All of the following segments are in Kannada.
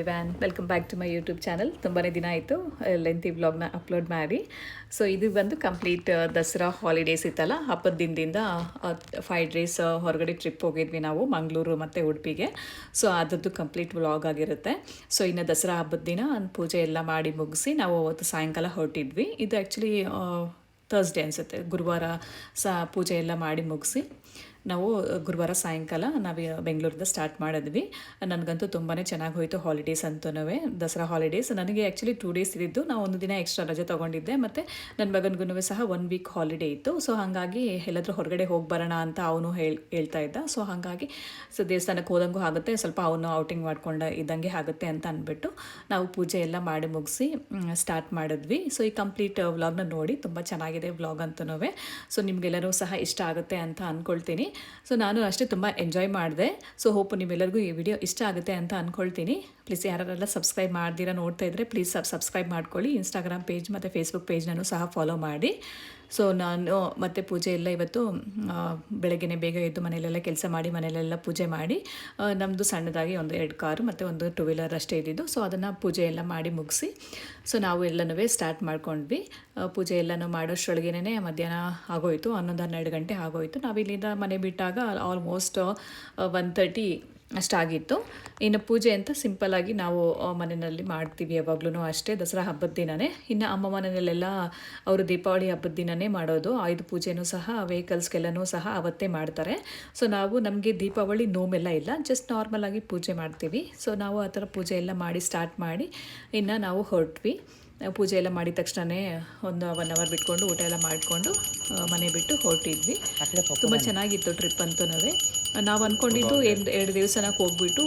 ಎವ್ರಿವ್ಯಾನ್, welcome back to my YouTube channel. ತುಂಬಾ ದಿನ ಆಯಿತು ಲೆಂತಿ ವ್ಲಾಗ್ನ ಅಪ್ಲೋಡ್ ಮಾಡಿ. ಸೊ ಇದು ಬಂದು ಕಂಪ್ಲೀಟ್ ದಸರಾ ಹಾಲಿಡೇಸ್ ಇತ್ತಲ್ಲ, ಹಬ್ಬದ ದಿನದಿಂದ 5 ಡೇಸ್ ಹೊರಗಡೆ ಟ್ರಿಪ್ ಹೋಗಿದ್ವಿ ನಾವು ಮಂಗಳೂರು ಮತ್ತು ಉಡುಪಿಗೆ. ಸೊ ಅದರದ್ದು ಕಂಪ್ಲೀಟ್ ವ್ಲಾಗ್ ಆಗಿರುತ್ತೆ. ಸೊ ಇನ್ನು ದಸರಾ ಹಬ್ಬದ ದಿನ ಪೂಜೆ ಎಲ್ಲ ಮಾಡಿ ಮುಗಿಸಿ ನಾವು ಅವತ್ತು ಸಾಯಂಕಾಲ ಹೊರಟಿದ್ವಿ. ಇದು ಆ್ಯಕ್ಚುಲಿ ಥರ್ಸ್ಡೇ ಅನಿಸುತ್ತೆ, ಗುರುವಾರ ಪೂಜೆ ಎಲ್ಲ ಮಾಡಿ ಮುಗಿಸಿ ನಾವು ಗುರುವಾರ ಸಾಯಂಕಾಲ ನಾವು ಬೆಂಗಳೂರಿಂದ ಸ್ಟಾರ್ಟ್ ಮಾಡಿದ್ವಿ. ನನಗಂತೂ ತುಂಬಾ ಚೆನ್ನಾಗಿ ಹೋಯಿತು ಹಾಲಿಡೇಸ್ ಅಂತೂ, ದಸರಾ ಹಾಲಿಡೇಸ್. ನನಗೆ ಆ್ಯಕ್ಚುಲಿ 2 ಡೇಸ್ ಇದ್ದಿದ್ದು, ನಾವು ಒಂದು ದಿನ ಎಕ್ಸ್ಟ್ರಾ ರಜೆ ತೊಗೊಂಡಿದ್ದೆ, ಮತ್ತು ನನ್ನ ಮಗನಿಗೂ ಸಹ 1 ವೀಕ್ ಹಾಲಿಡೇ ಇತ್ತು. ಸೊ ಹಾಗಾಗಿ ಎಲ್ಲಾದರೂ ಹೊರಗಡೆ ಹೋಗಿ ಬರೋಣ ಅಂತ ಅವನು ಹೇಳ್ತಾ ಇದ್ದ. ಸೊ ಹಾಗಾಗಿ ದೇವಸ್ಥಾನಕ್ಕೆ ಹೋದಂಗೂ ಆಗುತ್ತೆ, ಸ್ವಲ್ಪ ಅವನು ಔಟಿಂಗ್ ಮಾಡ್ಕೊಂಡು ಇದ್ದಂಗೆ ಆಗುತ್ತೆ ಅಂತ ಅಂದ್ಬಿಟ್ಟು ನಾವು ಪೂಜೆ ಎಲ್ಲ ಮಾಡಿ ಮುಗಿಸಿ ಸ್ಟಾರ್ಟ್ ಮಾಡಿದ್ವಿ. ಸೊ ಈ ಕಂಪ್ಲೀಟ್ ವ್ಲಾಗ್ನ ನೋಡಿ, ತುಂಬ ಚೆನ್ನಾಗಿದೆ ವ್ಲಾಗ್ ಅಂತೂ. ಸೊ ನಿಮಗೆಲ್ಲರೂ ಸಹ ಇಷ್ಟ ಆಗುತ್ತೆ ಅಂತ ಅಂದ್ಕೊಳ್ತೀನಿ. ಸೊ ನಾನು ಅಷ್ಟೇ ತುಂಬ ಎಂಜಾಯ್ ಮಾಡಿದೆ. ಸೊ ಹೋಪ್ ನಿಮ್ಮೆಲ್ಲರಿಗೂ ಈ ವಿಡಿಯೋ ಇಷ್ಟ ಆಗುತ್ತೆ ಅಂತ ಅಂದ್ಕೊಳ್ತೀನಿ. ಪ್ಲೀಸ್ ಯಾರೆಲ್ಲ ಸಬ್ಸ್ಕ್ರೈಬ್ ಮಾಡ್ದಿರಾ ನೋಡ್ತಾ ಇದ್ದರೆ ಪ್ಲೀಸ್ ಸಬ್ಸ್ಕ್ರೈಬ್ ಮಾಡ್ಕೊಳ್ಳಿ. ಇನ್ಸ್ಟಾಗ್ರಾಮ್ ಪೇಜ್ ಮತ್ತು ಫೇಸ್ಬುಕ್ ಪೇಜ್ನೂ ಸಹ ಫಾಲೋ ಮಾಡಿ. ಸೊ ನಾನು ಮತ್ತು ಪೂಜೆ ಎಲ್ಲ ಇವತ್ತು ಬೆಳಗ್ಗೆ ಬೇಗ ಎದ್ದು ಮನೆಯಲ್ಲೆಲ್ಲ ಕೆಲಸ ಮಾಡಿ ಮನೆಯಲ್ಲೆಲ್ಲ ಪೂಜೆ ಮಾಡಿ, ನಮ್ಮದು ಸಣ್ಣದಾಗಿ 2 ಕಾರು ಮತ್ತು 1 2 ವೀಲರ್ ಅಷ್ಟೇ ಇದ್ದಿದ್ದು. ಸೊ ಅದನ್ನು ಪೂಜೆ ಎಲ್ಲ ಮಾಡಿ ಮುಗಿಸಿ ಸೊ ನಾವು ಎಲ್ಲನೂ ಸ್ಟಾರ್ಟ್ ಮಾಡ್ಕೊಂಡ್ವಿ. ಪೂಜೆ ಎಲ್ಲನೂ ಮಾಡೋಷ್ಟರೊಳಗೇನೆ ಮಧ್ಯಾಹ್ನ ಆಗೋಯಿತು, 11-12 ಗಂಟೆ ಆಗೋಯಿತು. ನಾವಿಲ್ಲಿಂದ ಮನೆ ಬಿಟ್ಟಾಗ ಆಲ್ಮೋಸ್ಟ್ 1:30 ಅಷ್ಟಾಗಿತ್ತು. ಇನ್ನು ಪೂಜೆ ಅಂತ ಸಿಂಪಲ್ಲಾಗಿ ನಾವು ಮನೆಯಲ್ಲಿ ಮಾಡ್ತೀವಿ ಯಾವಾಗ್ಲೂ ಅಷ್ಟೇ, ದಸರಾ ಹಬ್ಬದ ದಿನವೇ. ಇನ್ನು ಅಮ್ಮ ಮನೆಯಲ್ಲೆಲ್ಲ ಅವರು ದೀಪಾವಳಿ ಹಬ್ಬದ ದಿನವೇ ಮಾಡೋದು. ಆಯುಧ ಪೂಜೆನೂ ಸಹ ವೆಹಿಕಲ್ಸ್ಗೆಲ್ಲನೂ ಸಹ ಅವತ್ತೇ ಮಾಡ್ತಾರೆ. ಸೊ ನಾವು ನಮಗೆ ದೀಪಾವಳಿ ನೋಮೆಲ್ಲ ಇಲ್ಲ, ಜಸ್ಟ್ ನಾರ್ಮಲಾಗಿ ಪೂಜೆ ಮಾಡ್ತೀವಿ. ಸೊ ನಾವು ಆ ಥರ ಪೂಜೆ ಎಲ್ಲ ಮಾಡಿ ಸ್ಟಾರ್ಟ್ ಮಾಡಿ ಇನ್ನು ನಾವು ಹೊರಟ್ವಿ. ಪೂಜೆ ಎಲ್ಲ ಮಾಡಿದ ತಕ್ಷಣವೇ ಒಂದು 1 ಅವರ್ ಬಿಟ್ಕೊಂಡು ಊಟ ಎಲ್ಲ ಮಾಡಿಕೊಂಡು ಮನೆ ಬಿಟ್ಟು ಹೊರಟಿದ್ವಿ. ತುಂಬ ಚೆನ್ನಾಗಿತ್ತು ಟ್ರಿಪ್ ಅಂತೂ. ನಾವು ಅಂದ್ಕೊಂಡಿದ್ದು 2 ದಿವಸಕ್ಕೆ ಹೋಗ್ಬಿಟ್ಟು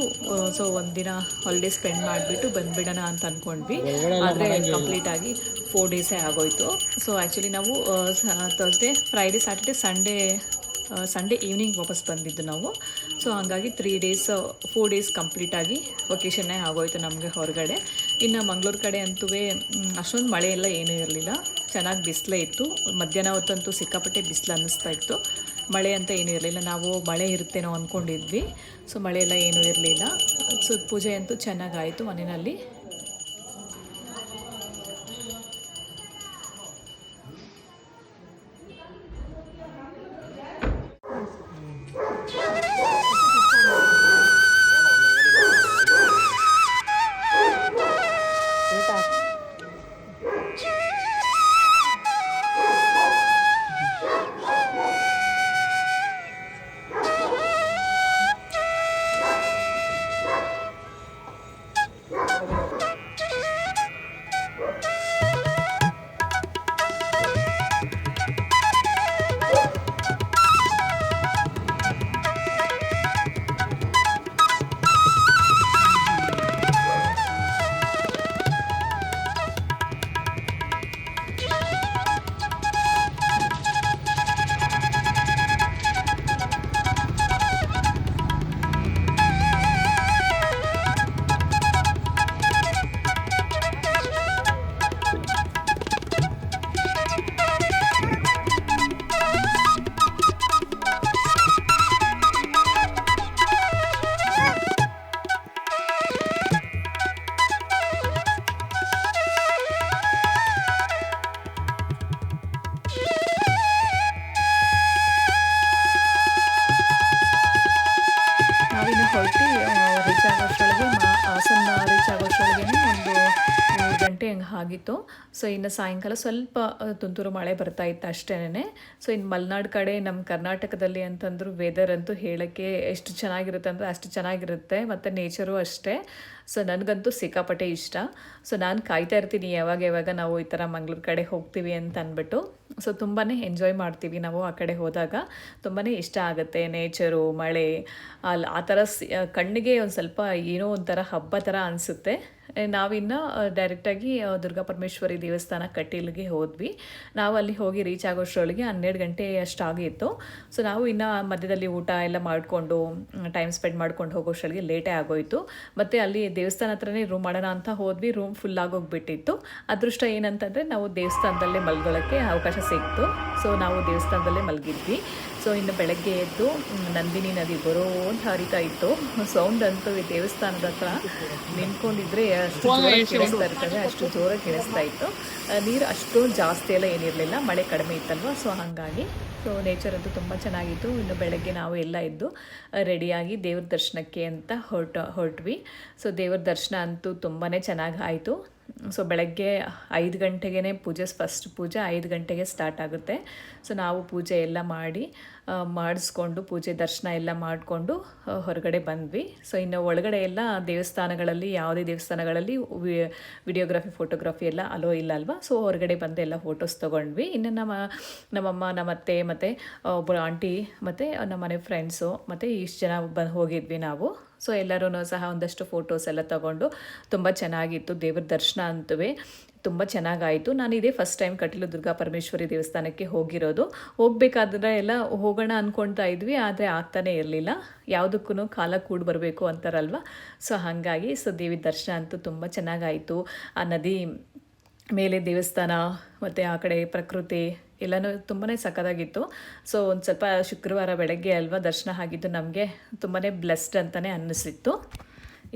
ಸೊ 1 ದಿನ ಹಾಲಿಡೇ ಸ್ಪೆಂಡ್ ಮಾಡಿಬಿಟ್ಟು ಬಂದುಬಿಡೋಣ ಅಂತ ಅಂದ್ಕೊಂಡ್ವಿ. ಆದರೆ ಕಂಪ್ಲೀಟಾಗಿ 4 ಡೇಸೇ ಆಗೋಯಿತು. ಸೊ ಆ್ಯಕ್ಚುಲಿ ನಾವು Thursday, Friday, Saturday, Sunday evening ವಾಪಸ್ ಬಂದಿದ್ದು ನಾವು. ಸೊ ಹಂಗಾಗಿ 4 ಡೇಸ್ ಕಂಪ್ಲೀಟಾಗಿ ವೊಕೇಶನ್ನೇ ಆಗೋಯಿತು ನಮಗೆ ಹೊರಗಡೆ. ಇನ್ನು ಮಂಗಳೂರು ಕಡೆ ಅಂತೂ ಅಷ್ಟೊಂದು ಮಳೆ ಎಲ್ಲ ಏನೂ ಇರಲಿಲ್ಲ, ಚೆನ್ನಾಗಿ ಬಿಸಿಲೇ ಇತ್ತು. ಮಧ್ಯಾಹ್ನ ಹೊತ್ತಂತೂ ಸಿಕ್ಕಾಪಟ್ಟೆ ಬಿಸಿಲು ಅನ್ನಿಸ್ತಾ ಇತ್ತು. ಮಳೆ ಅಂತ ಏನೂ ಇರಲಿಲ್ಲ. ನಾವು ಮಳೆ ಇರುತ್ತೇನೋ ಅಂದ್ಕೊಂಡಿದ್ವಿ. ಸೊ ಮಳೆ ಎಲ್ಲ ಏನೂ ಇರಲಿಲ್ಲ. ಸೊ ಪೂಜೆ ಅಂತೂ ಚೆನ್ನಾಗಾಯಿತು ಮನೆಯಲ್ಲಿ. ಹಾಸನ ರೀಚ್ ಆಗೋಷ್ಟರೊಳಗೆ ಒಂದು 3 ಗಂಟೆ ಹಂಗೆ ಆಗಿತ್ತು. ಸೊ ಇನ್ನು ಸಾಯಂಕಾಲ ಸ್ವಲ್ಪ ತುಂತುರು ಮಳೆ ಬರ್ತಾ ಇತ್ತು ಅಷ್ಟೇ. ಸೊ ಇನ್ನು ಮಲೆನಾಡು ಕಡೆ ನಮ್ಮ ಕರ್ನಾಟಕದಲ್ಲಿ ಅಂತಂದ್ರು ವೆದರ್ ಅಂತೂ ಹೇಳೋಕ್ಕೆ ಎಷ್ಟು ಚೆನ್ನಾಗಿರುತ್ತೆ ಅಂದರೆ ಅಷ್ಟು ಚೆನ್ನಾಗಿರುತ್ತೆ, ಮತ್ತು ನೇಚರು ಅಷ್ಟೇ. ಸೊ ನನಗಂತೂ ಸಿಕ್ಕಾಪಟ್ಟೆ ಇಷ್ಟ. ಸೊ ನಾನು ಕಾಯ್ತಾ ಇರ್ತೀನಿ ಯಾವಾಗ ನಾವು ಈ ಥರ ಮಂಗಳೂರು ಕಡೆ ಹೋಗ್ತೀವಿ ಅಂತ ಅಂದ್ಬಿಟ್ಟು. ಸೊ ತುಂಬಾ ಎಂಜಾಯ್ ಮಾಡ್ತೀವಿ ನಾವು ಆ ಕಡೆ ಹೋದಾಗ. ತುಂಬಾ ಇಷ್ಟ ಆಗುತ್ತೆ ನೇಚರು, ಮಳೆ, ಅಲ್ಲಿ ಆ ಥರ ಕಣ್ಣಿಗೆ ಒಂದು ಸ್ವಲ್ಪ ಏನೋ ಒಂಥರ ಹಬ್ಬ ಥರ ಅನಿಸುತ್ತೆ. ನಾವಿನ್ನು ಡೈರೆಕ್ಟಾಗಿ ದುರ್ಗಾ ಪರಮೇಶ್ವರಿ ದೇವಸ್ಥಾನ ಕಟೀಲ್ಗೆ ಹೋದ್ವಿ. ನಾವು ಅಲ್ಲಿ ಹೋಗಿ ರೀಚ್ ಆಗೋಷ್ಟರೊಳಗೆ 12 ಗಂಟೆ ಅಷ್ಟಾಗಿತ್ತು. ಸೊ ನಾವು ಇನ್ನು ಮಧ್ಯದಲ್ಲಿ ಊಟ ಎಲ್ಲ ಮಾಡಿಕೊಂಡು ಟೈಮ್ ಸ್ಪೆಂಡ್ ಮಾಡ್ಕೊಂಡು ಹೋಗೋಷ್ಟರೊಳಗೆ ಲೇಟೇ ಆಗೋಯಿತು. ಮತ್ತು ಅಲ್ಲಿ ದೇವಸ್ಥಾನ ಹತ್ರನೇ ರೂಮ್ ಮಾಡೋಣ ಅಂತ ಹೋದ್ವಿ. ರೂಮ್ ಫುಲ್ ಆಗೋಗ್ಬಿಟ್ಟಿತ್ತು. ಅದೃಷ್ಟ ಏನಂತಂದರೆ ನಾವು ದೇವಸ್ಥಾನದಲ್ಲೇ ಮಲ್ಕೊಳ್ಳೋಕ್ಕೆ ಅವಕಾಶ ಸಿಕ್ತು. ಸೊ ನಾವು ದೇವಸ್ಥಾನದಲ್ಲೇ ಮಲಗಿದ್ವಿ. ಸೊ ಇನ್ನು ಬೆಳಗ್ಗೆ ಎದ್ದು ನಂದಿನಿ ನದಿ ಬರೋ ಅಂತ ಹರಿತಾ ಇತ್ತು. ಸೌಂಡ್ ಅಂತೂ ಈ ದೇವಸ್ಥಾನದ ಹತ್ರ ನಿಂತ್ಕೊಂಡಿದ್ರೆ ಅಷ್ಟು ಜೋರಾಗಿ ಕೇಳಿಸ್ತಾ ಇರ್ತದೆ, ಅಷ್ಟು ಜೋರಾಗಿ ಕೇಳಿಸ್ತಾ ಇತ್ತು. ನೀರು ಅಷ್ಟೊಂದು ಜಾಸ್ತಿ ಎಲ್ಲ ಏನಿರಲಿಲ್ಲ, ಮಳೆ ಕಡಿಮೆ ಇತ್ತಲ್ವ. ಸೊ ಹಾಗಾಗಿ ಸೊ ನೇಚರ್ ಅಂತೂ ತುಂಬ ಚೆನ್ನಾಗಿತ್ತು. ಇನ್ನು ಬೆಳಗ್ಗೆ ನಾವು ಎಲ್ಲ ಇದ್ದು ರೆಡಿಯಾಗಿ ದೇವ್ರ ದರ್ಶನಕ್ಕೆ ಅಂತ ಹೊರಟ್ವಿ. ಸೊ ದೇವ್ರ ದರ್ಶನ ಅಂತೂ ತುಂಬಾ ಚೆನ್ನಾಗಿ ಆಯಿತು. ಸೊ ಬೆಳಗ್ಗೆ 5 ಗಂಟೆಗೇ ಪೂಜೆ, ಫಸ್ಟ್ ಪೂಜೆ 5 ಗಂಟೆಗೆ ಸ್ಟಾರ್ಟ್ ಆಗುತ್ತೆ. ಸೊ ನಾವು ಪೂಜೆ ಎಲ್ಲ ಮಾಡಿಸ್ಕೊಂಡು ಪೂಜೆ ದರ್ಶನ ಎಲ್ಲ ಮಾಡಿಕೊಂಡು ಹೊರಗಡೆ ಬಂದ್ವಿ. ಸೊ ಇನ್ನು ಒಳಗಡೆ ಎಲ್ಲ ದೇವಸ್ಥಾನಗಳಲ್ಲಿ, ಯಾವುದೇ ದೇವಸ್ಥಾನಗಳಲ್ಲಿ ವಿಡಿಯೋಗ್ರಫಿ ಫೋಟೋಗ್ರಫಿ ಎಲ್ಲ ಅಲೋ ಇಲ್ಲ ಅಲ್ವಾ. ಸೊ ಹೊರಗಡೆ ಬಂದು ಎಲ್ಲ ಫೋಟೋಸ್ ತೊಗೊಂಡ್ವಿ. ಇನ್ನು ನಮ್ಮಮ್ಮ, ನಮ್ಮ ಅತ್ತೆ ಮತ್ತು ಒಬ್ಬರು ಆಂಟಿ ಮತ್ತು ನಮ್ಮ ಮನೆ ಫ್ರೆಂಡ್ಸು ಮತ್ತು ಇಷ್ಟು ಜನ ಹೋಗಿದ್ವಿ ನಾವು. ಸೊ ಎಲ್ಲರೂ ಸಹ ಒಂದಷ್ಟು ಫೋಟೋಸ್ ಎಲ್ಲ ತೊಗೊಂಡು ತುಂಬ ಚೆನ್ನಾಗಿತ್ತು. ದೇವ್ರ ದರ್ಶನ ಅಂತೂ ತುಂಬ ಚೆನ್ನಾಗಾಯಿತು. ನಾನು ಇದೇ ಫಸ್ಟ್ ಟೈಮ್ ಕಟೀಲು ದುರ್ಗಾ ಪರಮೇಶ್ವರಿ ದೇವಸ್ಥಾನಕ್ಕೆ ಹೋಗಿರೋದು. ಹೋಗಬೇಕಾದ್ರೆ ಎಲ್ಲ ಹೋಗೋಣ ಅಂದ್ಕೊಳ್ತಾ ಇದ್ವಿ, ಆದರೆ ಆಗ್ತಾನೇ ಇರಲಿಲ್ಲ. ಯಾವುದಕ್ಕೂ ಕಾಲ ಕೂಡಿ ಬರಬೇಕು ಅಂತಾರಲ್ವ. ಸೊ ಹಾಗಾಗಿ ದೇವಿ ದರ್ಶನ ಅಂತೂ ತುಂಬ ಚೆನ್ನಾಗಾಯಿತು. ಆ ನದಿ ಮೇಲೆ ದೇವಸ್ಥಾನ ಮತ್ತು ಆ ಕಡೆ ಪ್ರಕೃತಿ ಎಲ್ಲನೂ ತುಂಬಾ ಸಖತ್ತಾಗಿತ್ತು. ಸೊ ಒಂದು ಸ್ವಲ್ಪ ಶುಕ್ರವಾರ ಬೆಳಗ್ಗೆ ಅಲ್ವಾ ದರ್ಶನ ಆಗಿದ್ದು, ನಮಗೆ ತುಂಬಾ ಬ್ಲೆಸ್ಡ್ ಅಂತಲೇ ಅನ್ನಿಸಿತ್ತು.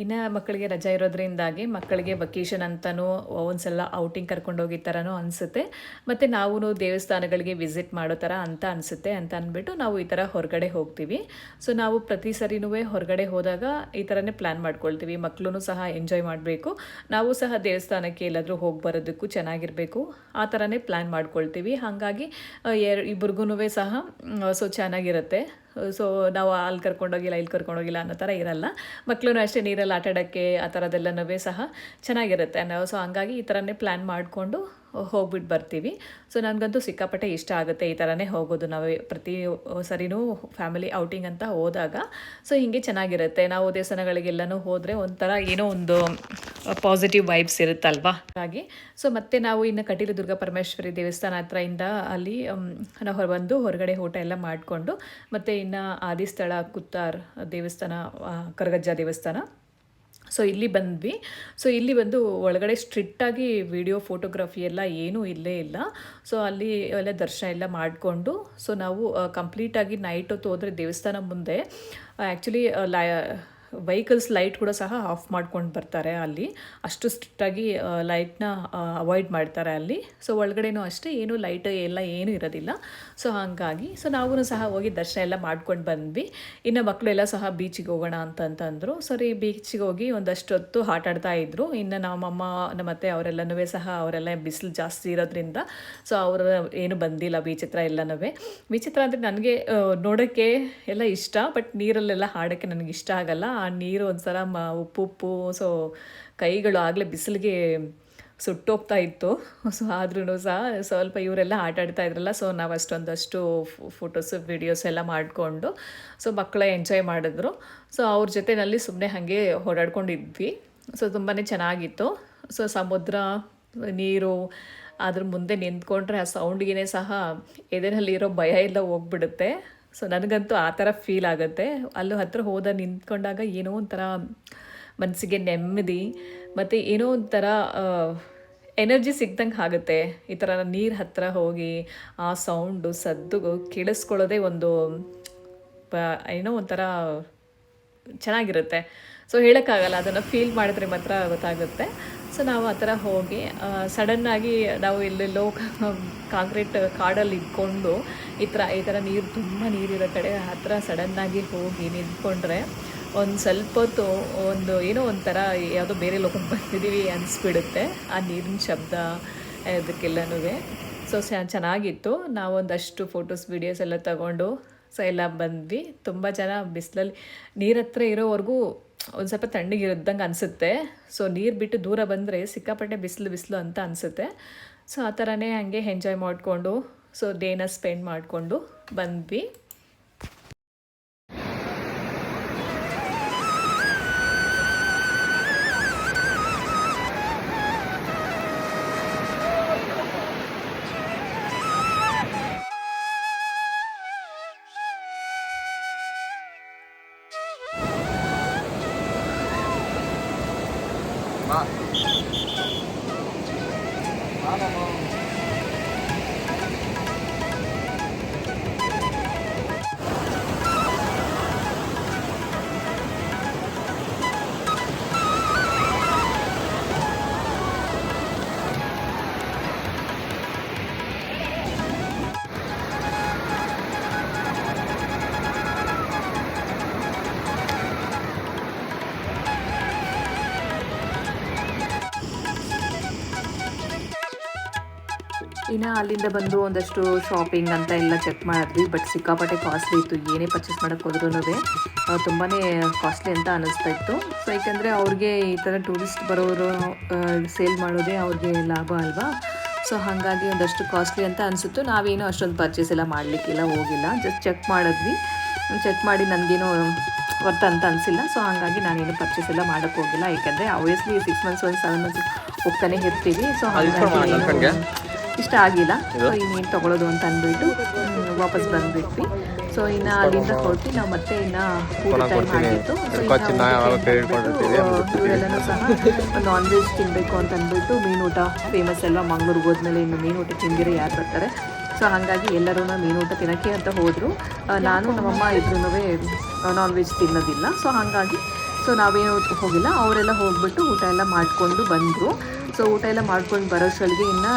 ಇನ್ನು ಮಕ್ಕಳಿಗೆ ರಜೆ ಇರೋದ್ರಿಂದಾಗಿ ಮಕ್ಕಳಿಗೆ ವೆಕೇಷನ್ ಅಂತಲೂ ಒಂದು ಸಲ ಔಟಿಂಗ್ ಕರ್ಕೊಂಡು ಹೋಗಿ ಥರನೂ ಅನಿಸುತ್ತೆ. ಮತ್ತು ನಾವು ದೇವಸ್ಥಾನಗಳಿಗೆ ವಿಸಿಟ್ ಮಾಡೋ ಥರ ಅಂತ ಅನಿಸುತ್ತೆ ಅಂತ ಅಂದ್ಬಿಟ್ಟು ನಾವು ಈ ಥರ ಹೊರಗಡೆ ಹೋಗ್ತೀವಿ. ಸೊ ನಾವು ಪ್ರತಿ ಸರಿನೂ ಹೊರಗಡೆ ಹೋದಾಗ ಈ ಥರನೇ ಪ್ಲ್ಯಾನ್ ಮಾಡ್ಕೊಳ್ತೀವಿ. ಮಕ್ಕಳು ಸಹ ಎಂಜಾಯ್ ಮಾಡಬೇಕು, ನಾವು ಸಹ ದೇವಸ್ಥಾನಕ್ಕೆ ಎಲ್ಲಾದರೂ ಹೋಗಿ ಬರೋದಕ್ಕೂ ಚೆನ್ನಾಗಿರಬೇಕು, ಆ ಥರನೇ ಪ್ಲ್ಯಾನ್ ಮಾಡ್ಕೊಳ್ತೀವಿ. ಹಾಗಾಗಿ ಇಬ್ರಿಗೂ ಸಹ ಸೊ ಚೆನ್ನಾಗಿರುತ್ತೆ. ಸೊ ನಾವು ಅಲ್ಲಿ ಕರ್ಕೊಂಡೋಗಿಲ್ಲ, ಇಲ್ಲಿ ಕರ್ಕೊಂಡೋಗಿಲ್ಲ ಅನ್ನೋ ಥರ ಇರಲ್ಲ. ಮಕ್ಕಳು ಅಷ್ಟೇ ನೀರಲ್ಲಿ ಆಟಾಡೋಕ್ಕೆ ಆ ಥರದ್ದೆಲ್ಲನೂ ಸಹ ಚೆನ್ನಾಗಿರುತ್ತೆ ನಾವು. ಸೊ ಹಂಗಾಗಿ ಈ ಥರನೇ ಪ್ಲ್ಯಾನ್ ಮಾಡಿಕೊಂಡು ಹೋಗ್ಬಿಟ್ಟು ಬರ್ತೀವಿ. ಸೊ ನನಗಂತೂ ಸಿಕ್ಕಾಪಟ್ಟೆ ಇಷ್ಟ ಆಗುತ್ತೆ ಈ ಥರನೇ ಹೋಗೋದು. ನಾವು ಪ್ರತಿ ಸರಿನೂ ಫ್ಯಾಮಿಲಿ ಔಟಿಂಗ್ ಅಂತ ಹೋದಾಗ ಸೊ ಹೀಗೆ ಚೆನ್ನಾಗಿರುತ್ತೆ. ನಾವು ದೇವಸ್ಥಾನಗಳಿಗೆಲ್ಲನೂ ಹೋದರೆ ಒಂಥರ ಏನೋ ಒಂದು ಪಾಸಿಟಿವ್ ವೈಬ್ಸ್ ಇರುತ್ತಲ್ವಾ. ಹಾಗಾಗಿ ಸೊ ಮತ್ತೆ ನಾವು ಇನ್ನು ಕಟೀಲು ದುರ್ಗಾ ಪರಮೇಶ್ವರಿ ದೇವಸ್ಥಾನ ಹತ್ರದಿಂದ ಅಲ್ಲಿ ನಾವು ಬಂದು ಹೊರಗಡೆ ಊಟ ಎಲ್ಲ ಮಾಡಿಕೊಂಡು, ಮತ್ತು ಇನ್ನು ಆದಿಸ್ಥಳ ಕುತ್ತಾರ್ ದೇವಸ್ಥಾನ, ಕರಗಜ್ಜ ದೇವಸ್ಥಾನ, ಸೊ ಇಲ್ಲಿ ಬಂದ್ವಿ. ಸೊ ಇಲ್ಲಿ ಬಂದು ಒಳಗಡೆ ಸ್ಟ್ರಿಕ್ಟಾಗಿ ವಿಡಿಯೋ ಫೋಟೋಗ್ರಫಿ ಎಲ್ಲ ಏನೂ ಇಲ್ಲೇ ಇಲ್ಲ. ಸೊ ಅಲ್ಲಿ ಎಲ್ಲ ದರ್ಶನ ಎಲ್ಲ ಮಾಡಿಕೊಂಡು ಸೊ ನಾವು ಕಂಪ್ಲೀಟಾಗಿ ನೈಟ್ ಹೊತ್ತು ಹೋದರೆ ದೇವಸ್ಥಾನ ಮುಂದೆ ಆ್ಯಕ್ಚುಲಿ ವೆಹಿಕಲ್ಸ್ ಲೈಟ್ ಕೂಡ ಸಹ ಆಫ್ ಮಾಡ್ಕೊಂಡು ಬರ್ತಾರೆ ಅಲ್ಲಿ. ಅಷ್ಟು ಸ್ಟ್ರಿಕ್ಟಾಗಿ ಲೈಟ್ನ ಅವಾಯ್ಡ್ ಮಾಡ್ತಾರೆ ಅಲ್ಲಿ. ಸೊ ಒಳಗಡೆನೂ ಅಷ್ಟೇ ಏನು ಲೈಟ್ ಎಲ್ಲ ಏನೂ ಇರೋದಿಲ್ಲ. ಸೊ ಹಾಗಾಗಿ ಸೊ ನಾವು ಸಹ ಹೋಗಿ ದರ್ಶನ ಎಲ್ಲ ಮಾಡ್ಕೊಂಡು ಬಂದ್ವಿ. ಇನ್ನು ಮಕ್ಕಳೆಲ್ಲ ಸಹ ಬೀಚಿಗೆ ಹೋಗೋಣ ಅಂತಂತಂದರು. ಸರಿ ಬೀಚಿಗೆ ಹೋಗಿ ಒಂದಷ್ಟು ಹೊತ್ತು ಆಟ ಆಡ್ತಾ ಇದ್ರು. ಇನ್ನು ನಮ್ಮಮ್ಮ ನಮ್ಮತ್ತೆ ಅವರೆಲ್ಲನೂ ಸಹ ಅವರೆಲ್ಲ ಬಿಸಿಲು ಜಾಸ್ತಿ ಇರೋದ್ರಿಂದ ಸೊ ಅವರು ಏನು ಬಂದಿಲ್ಲ ಬೀಚ್ ಹತ್ರ ಎಲ್ಲನೂ. ಬೀಚ್ ಹತ್ರ ಅಂದರೆ ನನಗೆ ನೋಡೋಕ್ಕೆ ಎಲ್ಲ ಇಷ್ಟ, ಬಟ್ ನೀರಲ್ಲೆಲ್ಲ ಆಡೋಕ್ಕೆ ನನಗೆ ಇಷ್ಟ ಆಗಲ್ಲ. ಆ ನೀರು ಒಂದ್ಸಲ ಉಪ್ಪು ಸೊ ಕೈಗಳು ಆಗಲೇ ಬಿಸಿಲಿಗೆ ಸುಟ್ಟೋಗ್ತಾ ಇತ್ತು. ಸೊ ಆದ್ರೂ ಸಹ ಸ್ವಲ್ಪ ಇವರೆಲ್ಲ ಆಟ ಆಡ್ತಾ ಇದ್ರಲ್ಲ, ಸೊ ನಾವು ಅಷ್ಟೊಂದಷ್ಟು ಫೋಟೋಸು ವಿಡಿಯೋಸ್ ಎಲ್ಲ ಮಾಡಿಕೊಂಡು ಸೊ ಮಕ್ಕಳ ಎಂಜಾಯ್ ಮಾಡಿದ್ರು. ಸೊ ಅವ್ರ ಜೊತೆಯಲ್ಲಿ ಸುಮ್ಮನೆ ಹಾಗೆ ಓಡಾಡ್ಕೊಂಡಿದ್ವಿ. ಸೊ ತುಂಬಾ ಚೆನ್ನಾಗಿತ್ತು. ಸೊ ಸಮುದ್ರ, ನೀರು, ಅದ್ರ ಮುಂದೆ ನಿಂತ್ಕೊಂಡ್ರೆ ಆ ಸೌಂಡ್ಗೆ ಸಹ ಎದೆನಲ್ಲಿರೋ ಭಯ ಎಲ್ಲ ಹೋಗ್ಬಿಡುತ್ತೆ. ಸೊ ನನಗಂತೂ ಆ ಥರ ಫೀಲ್ ಆಗುತ್ತೆ. ಅಲ್ಲೂ ಹತ್ರ ಹೋದ ನಿಂತ್ಕೊಂಡಾಗ ಏನೋ ಒಂಥರ ಮನಸ್ಸಿಗೆ ನೆಮ್ಮದಿ ಮತ್ತು ಏನೋ ಒಂಥರ ಎನರ್ಜಿ ಸಿಗ್ದಂಗೆ ಆಗುತ್ತೆ. ಈ ಥರ ನೀರು ಹತ್ತಿರ ಹೋಗಿ ಆ ಸೌಂಡು ಸದ್ದು ಕೇಳಿಸ್ಕೊಳ್ಳೋದೇ ಒಂದು ಏನೋ ಒಂಥರ ಚೆನ್ನಾಗಿರುತ್ತೆ. ಸೊ ಹೇಳೋಕ್ಕಾಗಲ್ಲ, ಅದನ್ನು ಫೀಲ್ ಮಾಡಿದ್ರೆ ಮಾತ್ರ ಗೊತ್ತಾಗುತ್ತೆ. ಸೊ ನಾವು ಆ ಥರ ಹೋಗಿ ಸಡನ್ನಾಗಿ ನಾವು ಎಲ್ಲೆಲ್ಲೋ ಕಾಂಕ್ರೀಟ್ ಕಾಡಲ್ಲಿ ಇದ್ಕೊಂಡು ಈ ಥರ ನೀರು ತುಂಬ ನೀರಿರೋ ಕಡೆ ಹತ್ರ ಸಡನ್ನಾಗಿ ಹೋಗಿ ನಿಂತ್ಕೊಂಡ್ರೆ ಒಂದು ಸ್ವಲ್ಪ ಹೊತ್ತು ಒಂದು ಏನೋ ಒಂಥರ ಯಾವುದೋ ಬೇರೆ ಲೋಕಕ್ಕೆ ಬಂದಿದ್ದೀವಿ ಅನಿಸ್ಬಿಡುತ್ತೆ ಆ ನೀರಿನ ಶಬ್ದ ಅದಕ್ಕೆಲ್ಲನೂ. ಸೊ ಚೆನ್ನಾಗಿತ್ತು. ನಾವೊಂದಷ್ಟು ಫೋಟೋಸ್ ವೀಡಿಯೋಸ್ ಎಲ್ಲ ತಗೊಂಡು ಸೊ ಎಲ್ಲ ಬಂದ್ವಿ. ತುಂಬ ಜನ ಬಿಸಿಲಲ್ಲಿ ನೀರ ಹತ್ರ ಇರೋವರೆಗೂ ಒಂದು ಸ್ವಲ್ಪ ತಣ್ಣಗಿರೋದಂಗೆ ಅನಿಸುತ್ತೆ. ಸೊ ನೀರು ಬಿಟ್ಟು ದೂರ ಬಂದರೆ ಸಿಕ್ಕಾಪಟ್ಟೆ ಬಿಸಿಲು ಅಂತ ಅನಿಸುತ್ತೆ. ಸೊ ಆ ಥರನೇ ಹಾಗೆ ಎಂಜಾಯ್ ಮಾಡಿಕೊಂಡು ಸೊ ಡೇನ ಸ್ಪೆಂಡ್ ಮಾಡಿಕೊಂಡು ಬಂದ್ವಿ. ಇನ್ನು ಅಲ್ಲಿಂದ ಬಂದು ಒಂದಷ್ಟು ಶಾಪಿಂಗ್ ಅಂತ ಎಲ್ಲ ಚೆಕ್ ಮಾಡಿದ್ವಿ. ಬಟ್ ಸಿಕ್ಕಾಪಟ್ಟೆ ಕಾಸ್ಟ್ಲಿ ಇತ್ತು. ಏನೇ ಪರ್ಚೇಸ್ ಮಾಡೋಕ್ಕೆ ಹೋದ್ರೂ ತುಂಬಾ ಕಾಸ್ಟ್ಲಿ ಅಂತ ಅನ್ನಿಸ್ತಾ ಇತ್ತು. ಸೊ ಯಾಕೆಂದರೆ ಅವ್ರಿಗೆ ಈ ಥರ ಟೂರಿಸ್ಟ್ ಬರೋರು ಸೇಲ್ ಮಾಡೋದೇ ಅವ್ರಿಗೆ ಲಾಭ ಅಲ್ವಾ. ಸೊ ಹಾಗಾಗಿ ಒಂದಷ್ಟು ಕಾಸ್ಟ್ಲಿ ಅಂತ ಅನಿಸುತ್ತು. ನಾವೇನು ಅಷ್ಟೊಂದು ಪರ್ಚೇಸ್ ಎಲ್ಲ ಮಾಡಲಿಕ್ಕೆಲ್ಲ ಹೋಗಿಲ್ಲ. ಜಸ್ಟ್ ಚೆಕ್ ಮಾಡಿದ್ವಿ. ಚೆಕ್ ಮಾಡಿ ನನಗೇನು ವರ್ತ್ ಅಂತ ಅನಿಸಿಲ್ಲ. ಸೊ ಹಾಗಾಗಿ ನಾನೇನು ಪರ್ಚೇಸ್ ಎಲ್ಲ ಮಾಡೋಕ್ಕೆ ಹೋಗಿಲ್ಲ. ಯಾಕೆಂದರೆ ಆಬ್ವಿಯಸ್ಲಿ 6 ಮಂತ್ಸ್ 7 ಮಂತ್ಸ್ ಹೋಗ್ತಾನೆ ಇರ್ತೀವಿ. ಸೊ ಹಾಗಾಗಿ ಇಷ್ಟ ಆಗಿಲ್ಲ. ಸೊ ಇನ್ನೇನು ತೊಗೊಳೋದು ಅಂತ ಅಂದ್ಬಿಟ್ಟು ವಾಪಸ್ ಬಂದುಬಿಟ್ವಿ. ಸೊ ಇನ್ನು ಅಲ್ಲಿಂದ ಹೊರಟಿ ನಾವು ಮತ್ತೆ ಇನ್ನು ಊಟ ಟೈಮ್ ಆಗಿತ್ತು. ಸೊ ಇವರೆಲ್ಲನೂ ಸಹ ನಾನ್ ವೆಜ್ ತಿನ್ನಬೇಕು ಅಂತ ಅಂದ್ಬಿಟ್ಟು ಮೀನೂಟ ಫೇಮಸ್ ಅಲ್ವಾ ಮಂಗ್ಳೂರಿಗೆ ಹೋದ್ಮೇಲೆ ಇನ್ನು ಮೀನೂಟ ತಿಂದಿರೋ ಯಾರು ಬರ್ತಾರೆ. ಸೊ ಹಾಗಾಗಿ ಎಲ್ಲರೂ ಮೀನೂಟ ತಿನ್ನೋಕ್ಕೆ ಅಂತ ಹೋದರು. ನಾನು ನಮ್ಮಮ್ಮ ಇದ್ರೂ ನಾನ್ ವೆಜ್ ತಿನ್ನೋದಿಲ್ಲ. ಸೊ ಹಾಗಾಗಿ ನಾವೇನು ಹೋಗಿಲ್ಲ. ಅವರೆಲ್ಲ ಹೋಗ್ಬಿಟ್ಟು ಊಟ ಎಲ್ಲ ಮಾಡಿಕೊಂಡು ಬಂದರು. ಸೊ ಊಟ ಎಲ್ಲ ಮಾಡ್ಕೊಂಡು ಬರೋಷ್ಟೊಳಗೆ ಇನ್ನು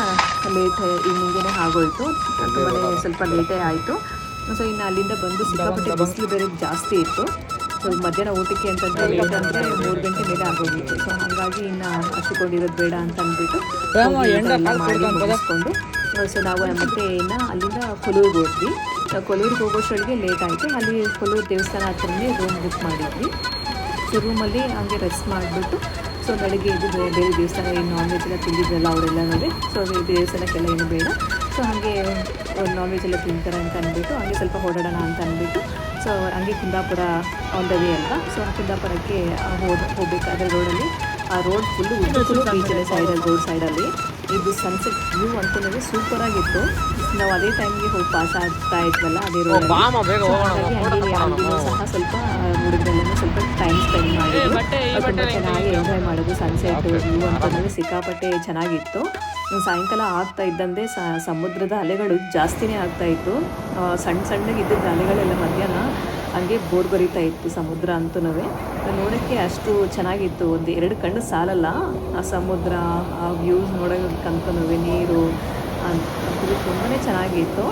ಲೇಟ್ ಈವ್ನಿಂಗೇ ಆಗೋಯಿತು. ತುಂಬಾ ಸ್ವಲ್ಪ ಲೇಟೇ ಆಯಿತು. ಸೊ ಇನ್ನು ಅಲ್ಲಿಂದ ಬಂದು ಸಿಕ್ಕಾಪಟ್ಟೆ ಬಿಸಿಲು ಬೇರೆ ಜಾಸ್ತಿ ಇತ್ತು. ಸೊ ಮಧ್ಯಾಹ್ನ ಊಟಕ್ಕೆ ಅಂತಂದರೆ ಲೇಟ್ ಅಂದರೆ 3 ಗಂಟೆ ಮೇಲೆ ಆಗೋಗಿತ್ತು. ಸೊ ಹಾಗಾಗಿ ಇನ್ನು ಹಚ್ಚಿಕೊಂಡಿರೋದು ಬೇಡ ಅಂತ ಅಂದ್ಬಿಟ್ಟು ಮಾಡಿ ಮುಗಿಸ್ಕೊಂಡು ಸೊ ನಾವು ಮತ್ತೆ ಇನ್ನು ಅಲ್ಲಿಂದ ಕೊಲೂರಿಗೆ ಹೋದ್ವಿ. ಕೊಲೂರಿಗೆ ಹೋಗೋಷ್ಟೊಳಗೆ ಲೇಟ್ ಆಯಿತು. ಅಲ್ಲಿ ಕೊಲೂರು ದೇವಸ್ಥಾನ ಹತ್ರನೇ ರೂಮ್ ಬುಕ್ ಮಾಡಿದ್ವಿ. ಸೊ ರೂಮಲ್ಲಿ ಹಂಗೆ ರೆಸ್ಟ್ ಮಾಡಿಬಿಟ್ಟು ಸೊ ಬೆಳಗ್ಗೆ ಇದು ಬೇರೆ ದೇವಸ್ಥಾನ ಏನು ನಾನ್ ವೆಜ್ ಎಲ್ಲ ತಿಂದಿದ್ರಲ್ಲ ಅವರೆಲ್ಲ ನೋಡಿ. ಸೊ ದೇವಸ್ಥಾನಕ್ಕೆಲ್ಲ ಏನು ಬೇಡ. ಸೊ ಹಾಗೆ ನಾನ್ ವೆಜ್ ಎಲ್ಲ ತಿಂತಾರೆ ಅಂತ ಅಂದ್ಬಿಟ್ಟು ಹಂಗೆ ಸ್ವಲ್ಪ ಓಡಾಡೋಣ ಅಂತ ಅಂದ್ಬಿಟ್ಟು ಸೊ ಹಂಗೆ ಕುಂದಾಪುರ ಆನ್ ದ ವೇ ಅಲ್ವಾ. ಸೊ ಕುಂದಾಪುರಕ್ಕೆ ಹೋಗಬೇಕಾದ್ರೆ ರೋಡಲ್ಲಿ ಆ ರೋಡ್ ಫುಲ್ಲು ಬೀಚಲ್ಲಿ ಸೈಡಲ್ಲಿ ರೋಡ್ ಸೈಡಲ್ಲಿ ಇದು ಸನ್ಸೆಟ್ ವ್ಯೂ ಅಂತಂದರೆ ಸೂಪರಾಗಿತ್ತು. ನಾವು ಅದೇ ಟೈಮ್ಗೆ ಹೋಗಿ ಪಾಸ್ ಆಗ್ತಾ ಇದ್ವಲ್ಲ ಅದೇ ರೋಡ್. ಹಾಗಾಗಿ ಅಲ್ಲಿನೂ ಸಹ ಸ್ವಲ್ಪ ಹುಡುಗರೆಲ್ಲನೂ ಸ್ವಲ್ಪ ಟೈಮ್ ಸ್ಪೆಂಡ್ ಮಾಡಿದ್ರು. ತುಂಬ ಚೆನ್ನಾಗಿ ಎಂಜಾಯ್ ಮಾಡೋದು. ಸನ್ಸೆಟ್ ವ್ಯೂ ಅಂತಂದರೆ ಸಿಕ್ಕಾಪಟ್ಟೆ ಚೆನ್ನಾಗಿತ್ತು. ಸಾಯಂಕಾಲ ಆಗ್ತಾ ಇದ್ದಂತೆ ಸಮುದ್ರದ ಅಲೆಗಳು ಜಾಸ್ತಿನೇ ಆಗ್ತಾಯಿತ್ತು. ಸಣ್ಣಗಿದ್ದಿದ್ದ ಅಲೆಗಳೆಲ್ಲ ಮಧ್ಯಾಹ್ನ ಹಂಗೆ ಬೋರ್ ಬರಿತಾ ಇತ್ತು ಸಮುದ್ರ ಅಂತೂ. ನೋಡೋಕ್ಕೆ ಅಷ್ಟು ಚೆನ್ನಾಗಿತ್ತು. 1-2 ಕಣ್ಣು ಸಾಲಲ್ಲ ಆ ಸಮುದ್ರ, ಆ ವ್ಯೂಸ್ ನೋಡೋಕ್ಕಂತೂ ನೀರು ಅದು ತುಂಬಾ ಚೆನ್ನಾಗಿತ್ತು.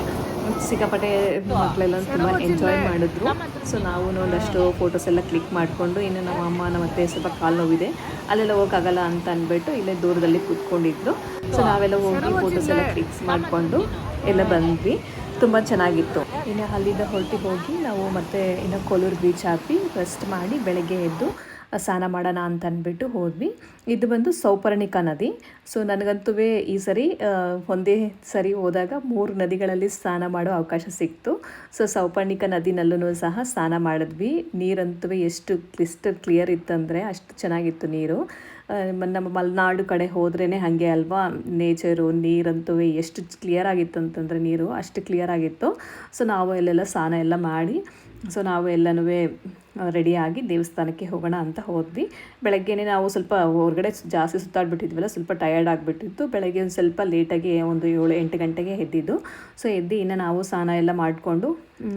ಸಿಕ್ಕಾಪಟ್ಟೆ ಮಕ್ಕಳೆಲ್ಲ ತುಂಬ ಎಂಜಾಯ್ ಮಾಡಿದ್ರು. ಸೊ ನಾವು ಒಂದಷ್ಟು ಫೋಟೋಸ್ ಎಲ್ಲ ಕ್ಲಿಕ್ ಮಾಡಿಕೊಂಡು ಇನ್ನು ನಮ್ಮ ಅಮ್ಮ ಮತ್ತೆ ಸ್ವಲ್ಪ ಕಾಲು ನೋವಿದೆ ಅಲ್ಲೆಲ್ಲ ಹೋಗೋಕ್ಕಾಗಲ್ಲ ಅಂತ ಅಂದ್ಬಿಟ್ಟು ಇಲ್ಲೇ ದೂರದಲ್ಲಿ ಕೂತ್ಕೊಂಡಿದ್ರು. ಸೊ ನಾವೆಲ್ಲ ಹೋಗಿ ಫೋಟೋಸ್ ಎಲ್ಲ ಕ್ಲಿಕ್ಸ್ ಮಾಡಿಕೊಂಡು ಎಲ್ಲ ಬಂದ್ವಿ. ತುಂಬ ಚೆನ್ನಾಗಿತ್ತು. ಇನ್ನು ಅಲ್ಲಿಂದ ಹೋಗಿ ನಾವು ಮತ್ತೆ ಇನ್ನು ಕೊಲೂರು ಬೀಚ್ ಹಾಕಿ ರೆಸ್ಟ್ ಮಾಡಿ ಬೆಳಗ್ಗೆ ಎದ್ದು ಸ್ನಾನ ಮಾಡೋಣ ಅಂತ ಅಂದ್ಬಿಟ್ಟು ಹೋದ್ವಿ. ಇದು ಬಂದು ಸೌಪರ್ಣಿಕಾ ನದಿ. ಸೊ ನನಗಂತೂ ಈ ಸರಿ ಒಂದೇ ಸರಿ ಹೋದಾಗ 3 ನದಿಗಳಲ್ಲಿ ಸ್ನಾನ ಮಾಡೋ ಅವಕಾಶ ಸಿಕ್ತು. ಸೊ ಸೌಪರ್ಣಿಕಾ ನದಿನಲ್ಲೂ ಸಹ ಸ್ನಾನ ಮಾಡಿದ್ವಿ. ನೀರಂತೂ ಎಷ್ಟು ಕ್ಲಿಯರ್ ಇತ್ತಂದರೆ ಅಷ್ಟು ಚೆನ್ನಾಗಿತ್ತು ನೀರು. ನಮ್ಮ ಮಲೆನಾಡು ಕಡೆ ಹೋದ್ರೇ ಹಾಗೆ ಅಲ್ವಾ ನೇಚರು. ನೀರಂತೂ ಎಷ್ಟು ಕ್ಲಿಯರ್ ಆಗಿತ್ತು ಅಂತಂದರೆ ನೀರು ಅಷ್ಟು ಕ್ಲಿಯರ್ ಆಗಿತ್ತು. ಸೊ ನಾವು ಎಲ್ಲೆಲ್ಲ ಸ್ನಾನ ಎಲ್ಲ ಮಾಡಿ ಸೊ ನಾವು ಎಲ್ಲನೂ ರೆಡಿಯಾಗಿ ದೇವಸ್ಥಾನಕ್ಕೆ ಹೋಗೋಣ ಅಂತ ಹೋದ್ವಿ. ಬೆಳಗ್ಗೆನೇ ನಾವು ಸ್ವಲ್ಪ ಹೊರಗಡೆ ಜಾಸ್ತಿ ಸುತ್ತಾಡ್ಬಿಟ್ಟಿದ್ವಲ್ಲ, ಸ್ವಲ್ಪ ಟಯರ್ಡ್ ಆಗಿಬಿಟ್ಟಿತ್ತು. ಬೆಳಗ್ಗೆ ಒಂದು ಸ್ವಲ್ಪ ಲೇಟಾಗಿ ಒಂದು 7-8 ಗಂಟೆಗೆ ಎದ್ದಿದ್ದು. ಸೊ ಎದ್ದು ಇನ್ನು ನಾವು ಸ್ನಾನ ಎಲ್ಲ ಮಾಡಿಕೊಂಡು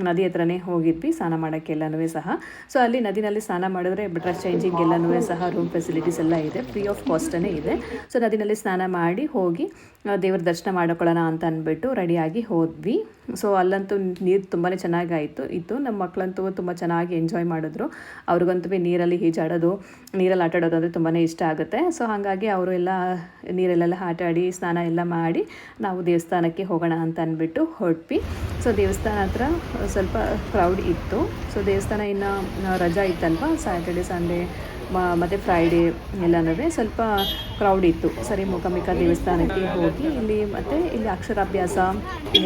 ನದಿ ಹತ್ರನೇ ಹೋಗಿದ್ವಿ ಸ್ನಾನ ಮಾಡೋಕ್ಕೆಲ್ಲನೂ ಸಹ. ಸೊ ಅಲ್ಲಿ ನದಿನಲ್ಲಿ ಸ್ನಾನ ಮಾಡಿದ್ರೆ ಡ್ರೆಸ್ ಚೇಂಜಿಂಗ್ ಎಲ್ಲನೂ ಸಹ ರೂಮ್ ಫೆಸಿಲಿಟೀಸ್ ಎಲ್ಲ ಇದೆ, ಫ್ರೀ ಆಫ್ ಕಾಸ್ಟೇ ಇದೆ. ಸೊ ನದಿನಲ್ಲಿ ಸ್ನಾನ ಮಾಡಿ ಹೋಗಿ ದೇವ್ರ ದರ್ಶನ ಮಾಡ್ಕೊಳ್ಳೋಣ ಅಂತ ಅಂದ್ಬಿಟ್ಟು ರೆಡಿಯಾಗಿ ಹೋದ್ವಿ. ಸೊ ಅಲ್ಲಂತೂ ನೀರು ತುಂಬಾ ಚೆನ್ನಾಗಾಯಿತು. ನಮ್ಮ ಮಕ್ಕಳಂತೂ ತುಂಬ ಚೆನ್ನಾಗಿ ಎಂಜಾಯ್ ಮಾಡಿದ್ರು. ಅವ್ರಿಗಂತೂ ನೀರಲ್ಲಿ ಈಜಾಡೋದು, ನೀರಲ್ಲಿ ಆಟ ಆಡೋದು ಅಂದರೆ ತುಂಬಾ ಇಷ್ಟ ಆಗುತ್ತೆ. ಸೊ ಹಾಗಾಗಿ ಅವರು ಎಲ್ಲ ನೀರಲ್ಲೆಲ್ಲ ಆಟ ಆಡಿ ಸ್ನಾನ ಎಲ್ಲ ಮಾಡಿ ನಾವು ದೇವಸ್ಥಾನಕ್ಕೆ ಹೋಗೋಣ ಅಂತ ಅಂದ್ಬಿಟ್ಟು ಹೊರಟ್ವಿ. ಸೊ ದೇವಸ್ಥಾನ ಹತ್ರ ಸ್ವಲ್ಪ ಕ್ರೌಡ್ ಇತ್ತು. ಸೊ ದೇವಸ್ಥಾನ ಇನ್ನು ರಜಾ ಇತ್ತಲ್ವ, ಸ್ಯಾಟರ್ಡೆ ಸಂಡೇ ಮತ್ತು ಫ್ರೈಡೇ ಎಲ್ಲನೂ ಸ್ವಲ್ಪ ಕ್ರೌಡ್ ಇತ್ತು. ಸರಿ ಮೂಕಾಂಬಿಕಾ ದೇವಸ್ಥಾನಕ್ಕೆ ಹೋಗಿ ಇಲ್ಲಿ ಅಕ್ಷರಾಭ್ಯಾಸ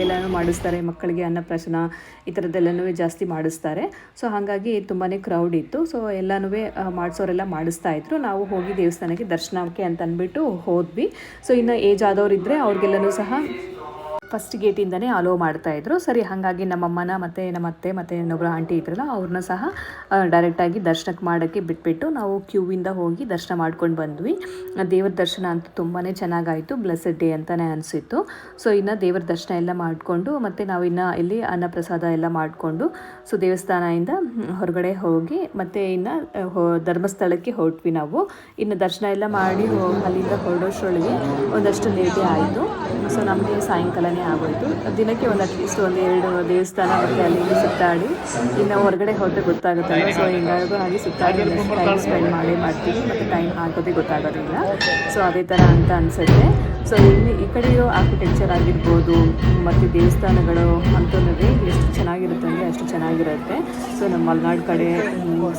ಎಲ್ಲನೂ ಮಾಡಿಸ್ತಾರೆ ಮಕ್ಕಳಿಗೆ, ಅನ್ನಪ್ರಾಶನ ಈ ಥರದ್ದೆಲ್ಲನೂ ಜಾಸ್ತಿ ಮಾಡಿಸ್ತಾರೆ. ಸೊ ಹಾಗಾಗಿ ತುಂಬಾ ಕ್ರೌಡ್ ಇತ್ತು. ಸೊ ಎಲ್ಲನೂ ಮಾಡಿಸೋರೆಲ್ಲ ಮಾಡಿಸ್ತಾಯಿದ್ರು. ನಾವು ಹೋಗಿ ದೇವಸ್ಥಾನಕ್ಕೆ ದರ್ಶನಕ್ಕೆ ಅಂತ ಅಂದ್ಬಿಟ್ಟು ಹೋದ್ವಿ. ಸೊ ಇನ್ನು ಏಜ್ ಆದವ್ರು ಇದ್ದರೆ ಅವ್ರಿಗೆಲ್ಲನೂ ಸಹ ಫಸ್ಟ್ ಗೇಟಿಂದನೇ ಅಲೋ ಮಾಡ್ತಾಯಿದ್ರು. ಸರಿ ಹಾಗಾಗಿ ನಮ್ಮಮ್ಮನ ಮತ್ತು ನಮ್ಮ ಅತ್ತೆ ಮತ್ತು ಇನ್ನೊಬ್ಬರು ಆಂಟಿ ಇದ್ರಲ್ಲ ಅವ್ರನ್ನ ಸಹ ಡೈರೆಕ್ಟಾಗಿ ದರ್ಶನಕ್ಕೆ ಮಾಡೋಕ್ಕೆ ಬಿಟ್ಬಿಟ್ಟು ನಾವು ಕ್ಯೂವಿಂದ ಹೋಗಿ ದರ್ಶನ ಮಾಡ್ಕೊಂಡು ಬಂದ್ವಿ. ದೇವ್ರ ದರ್ಶನ ಅಂತೂ ತುಂಬಾ ಚೆನ್ನಾಗಾಯಿತು. ಬ್ಲೆಸ್ಸೆಡ್ ಡೇ ಅಂತಲೇ ಅನಿಸಿತ್ತು. ಸೊ ಇನ್ನು ದೇವ್ರ ದರ್ಶನ ಎಲ್ಲ ಮಾಡಿಕೊಂಡು ಮತ್ತು ನಾವು ಇನ್ನು ಇಲ್ಲಿ ಅನ್ನಪ್ರಸಾದ ಎಲ್ಲ ಮಾಡಿಕೊಂಡು ಸೊ ದೇವಸ್ಥಾನದಿಂದ ಹೊರಗಡೆ ಹೋಗಿ ಮತ್ತು ಇನ್ನು ಧರ್ಮಸ್ಥಳಕ್ಕೆ ಹೊರಟ್ವಿ ನಾವು. ಇನ್ನು ದರ್ಶನ ಎಲ್ಲ ಮಾಡಿ ಅಲ್ಲಿಂದ ಹೊರಡೋಷ್ಟರೊಳಗೆ ಒಂದಷ್ಟು ಲೇಟೇ ಆಯಿತು. ಸೊ ನಮಗೆ ಸಾಯಂಕಾಲನೇ ಆಗೋಯಿತು. ದಿನಕ್ಕೆ ಒಂದು ಅಟ್ಲೀಸ್ಟ್ 1-2 ದೇವಸ್ಥಾನ ಮತ್ತು ಅಲ್ಲಿ ಸುತ್ತಾಡಿ ಇನ್ನು ಹೊರಗಡೆ ಹೋದರೆ ಗೊತ್ತಾಗುತ್ತಲ್ಲ. ಸೊ ಹಿಂಗಾಗೂ ಹಾಗೆ ಸುತ್ತಾಡಿ ಟೈಮ್ ಸ್ಪೆಂಡ್ ಮಾಡ್ತೀವಿ ಮತ್ತು ಟೈಮ್ ಆಗೋದೇ ಗೊತ್ತಾಗೋದಿಲ್ಲ. ಸೊ ಅದೇ ಥರ ಅಂತ ಅನಿಸುತ್ತೆ. ಸೊ ಇಲ್ಲಿ ಈ ಕಡೆ ಇರೋ ಆರ್ಕಿಟೆಕ್ಚರ್ ಆಗಿರ್ಬೋದು ಮತ್ತು ದೇವಸ್ಥಾನಗಳು ಅಂತೂ ಎಷ್ಟು ಚೆನ್ನಾಗಿರುತ್ತೆ ಅಂದರೆ ಅಷ್ಟು ಚೆನ್ನಾಗಿರುತ್ತೆ. ಸೊ ನಮ್ಮ ಮಲೆನಾಡು ಕಡೆ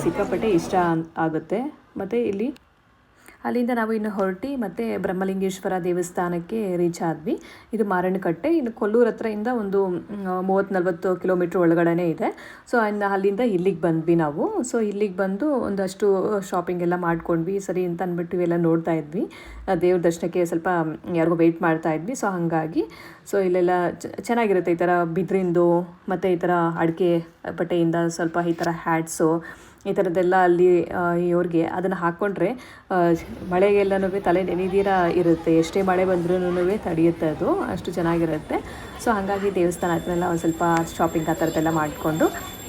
ಸಿಕ್ಕಾಪಟ್ಟೆ ಇಷ್ಟ ಆಗುತ್ತೆ. ಮತ್ತು ಅಲ್ಲಿಂದ ನಾವು ಇನ್ನು ಹೊರಟಿ ಮತ್ತು ಬ್ರಹ್ಮಲಿಂಗೇಶ್ವರ ದೇವಸ್ಥಾನಕ್ಕೆ ರೀಚ್ ಆದ್ವಿ. ಇದು ಮಾರಣ್ಣಕಟ್ಟೆ. ಇನ್ನು ಕೊಲ್ಲೂರು ಹತ್ರದಿಂದ ಒಂದು 30-40 ಕಿಲೋಮೀಟ್ರ್ ಒಳಗಡೆ ಇದೆ. ಸೊ ಅಲ್ಲಿಂದ ಇಲ್ಲಿಗೆ ಬಂದ್ವಿ ನಾವು. ಸೊ ಇಲ್ಲಿಗೆ ಬಂದು ಒಂದಷ್ಟು ಶಾಪಿಂಗ್ ಎಲ್ಲ ಮಾಡ್ಕೊಂಡ್ವಿ. ಸರಿ ಅಂತ ಅಂದ್ಬಿಟ್ಟು ಇವೆಲ್ಲ ನೋಡ್ತಾ ಇದ್ವಿ. ದೇವ್ರ ದರ್ಶನಕ್ಕೆ ಸ್ವಲ್ಪ ಯಾರಿಗೋ ವೆಯ್ಟ್ ಮಾಡ್ತಾ ಇದ್ವಿ. ಸೊ ಹಾಗಾಗಿ ಸೊ ಇಲ್ಲೆಲ್ಲ ಚೆನ್ನಾಗಿರುತ್ತೆ. ಈ ಥರ ಬಿದ್ರಿಂದು ಮತ್ತು ಈ ಥರ ಅಡಿಕೆ ಬಟ್ಟೆಯಿಂದ ಸ್ವಲ್ಪ ಈ ಥರ ಹ್ಯಾಟ್ಸು ಈ ಥರದ್ದೆಲ್ಲ ಅಲ್ಲಿ ಇವ್ರಿಗೆ ಅದನ್ನು ಹಾಕ್ಕೊಂಡ್ರೆ ಮಳೆಗೆಲ್ಲನೂ ತಲೆ ನೆನೆದಿರ ಇರುತ್ತೆ. ಎಷ್ಟೇ ಮಳೆ ಬಂದ್ರೂ ತಡೆಯುತ್ತೆ, ಅದು ಅಷ್ಟು ಚೆನ್ನಾಗಿರುತ್ತೆ. ಸೊ ಹಾಗಾಗಿ ದೇವಸ್ಥಾನ ಹತ್ರನೆಲ್ಲ ಒಂದು ಸ್ವಲ್ಪ ಶಾಪಿಂಗ್ ಆ ಥರದ್ದೆಲ್ಲ ಮಾಡಿಕೊಂಡು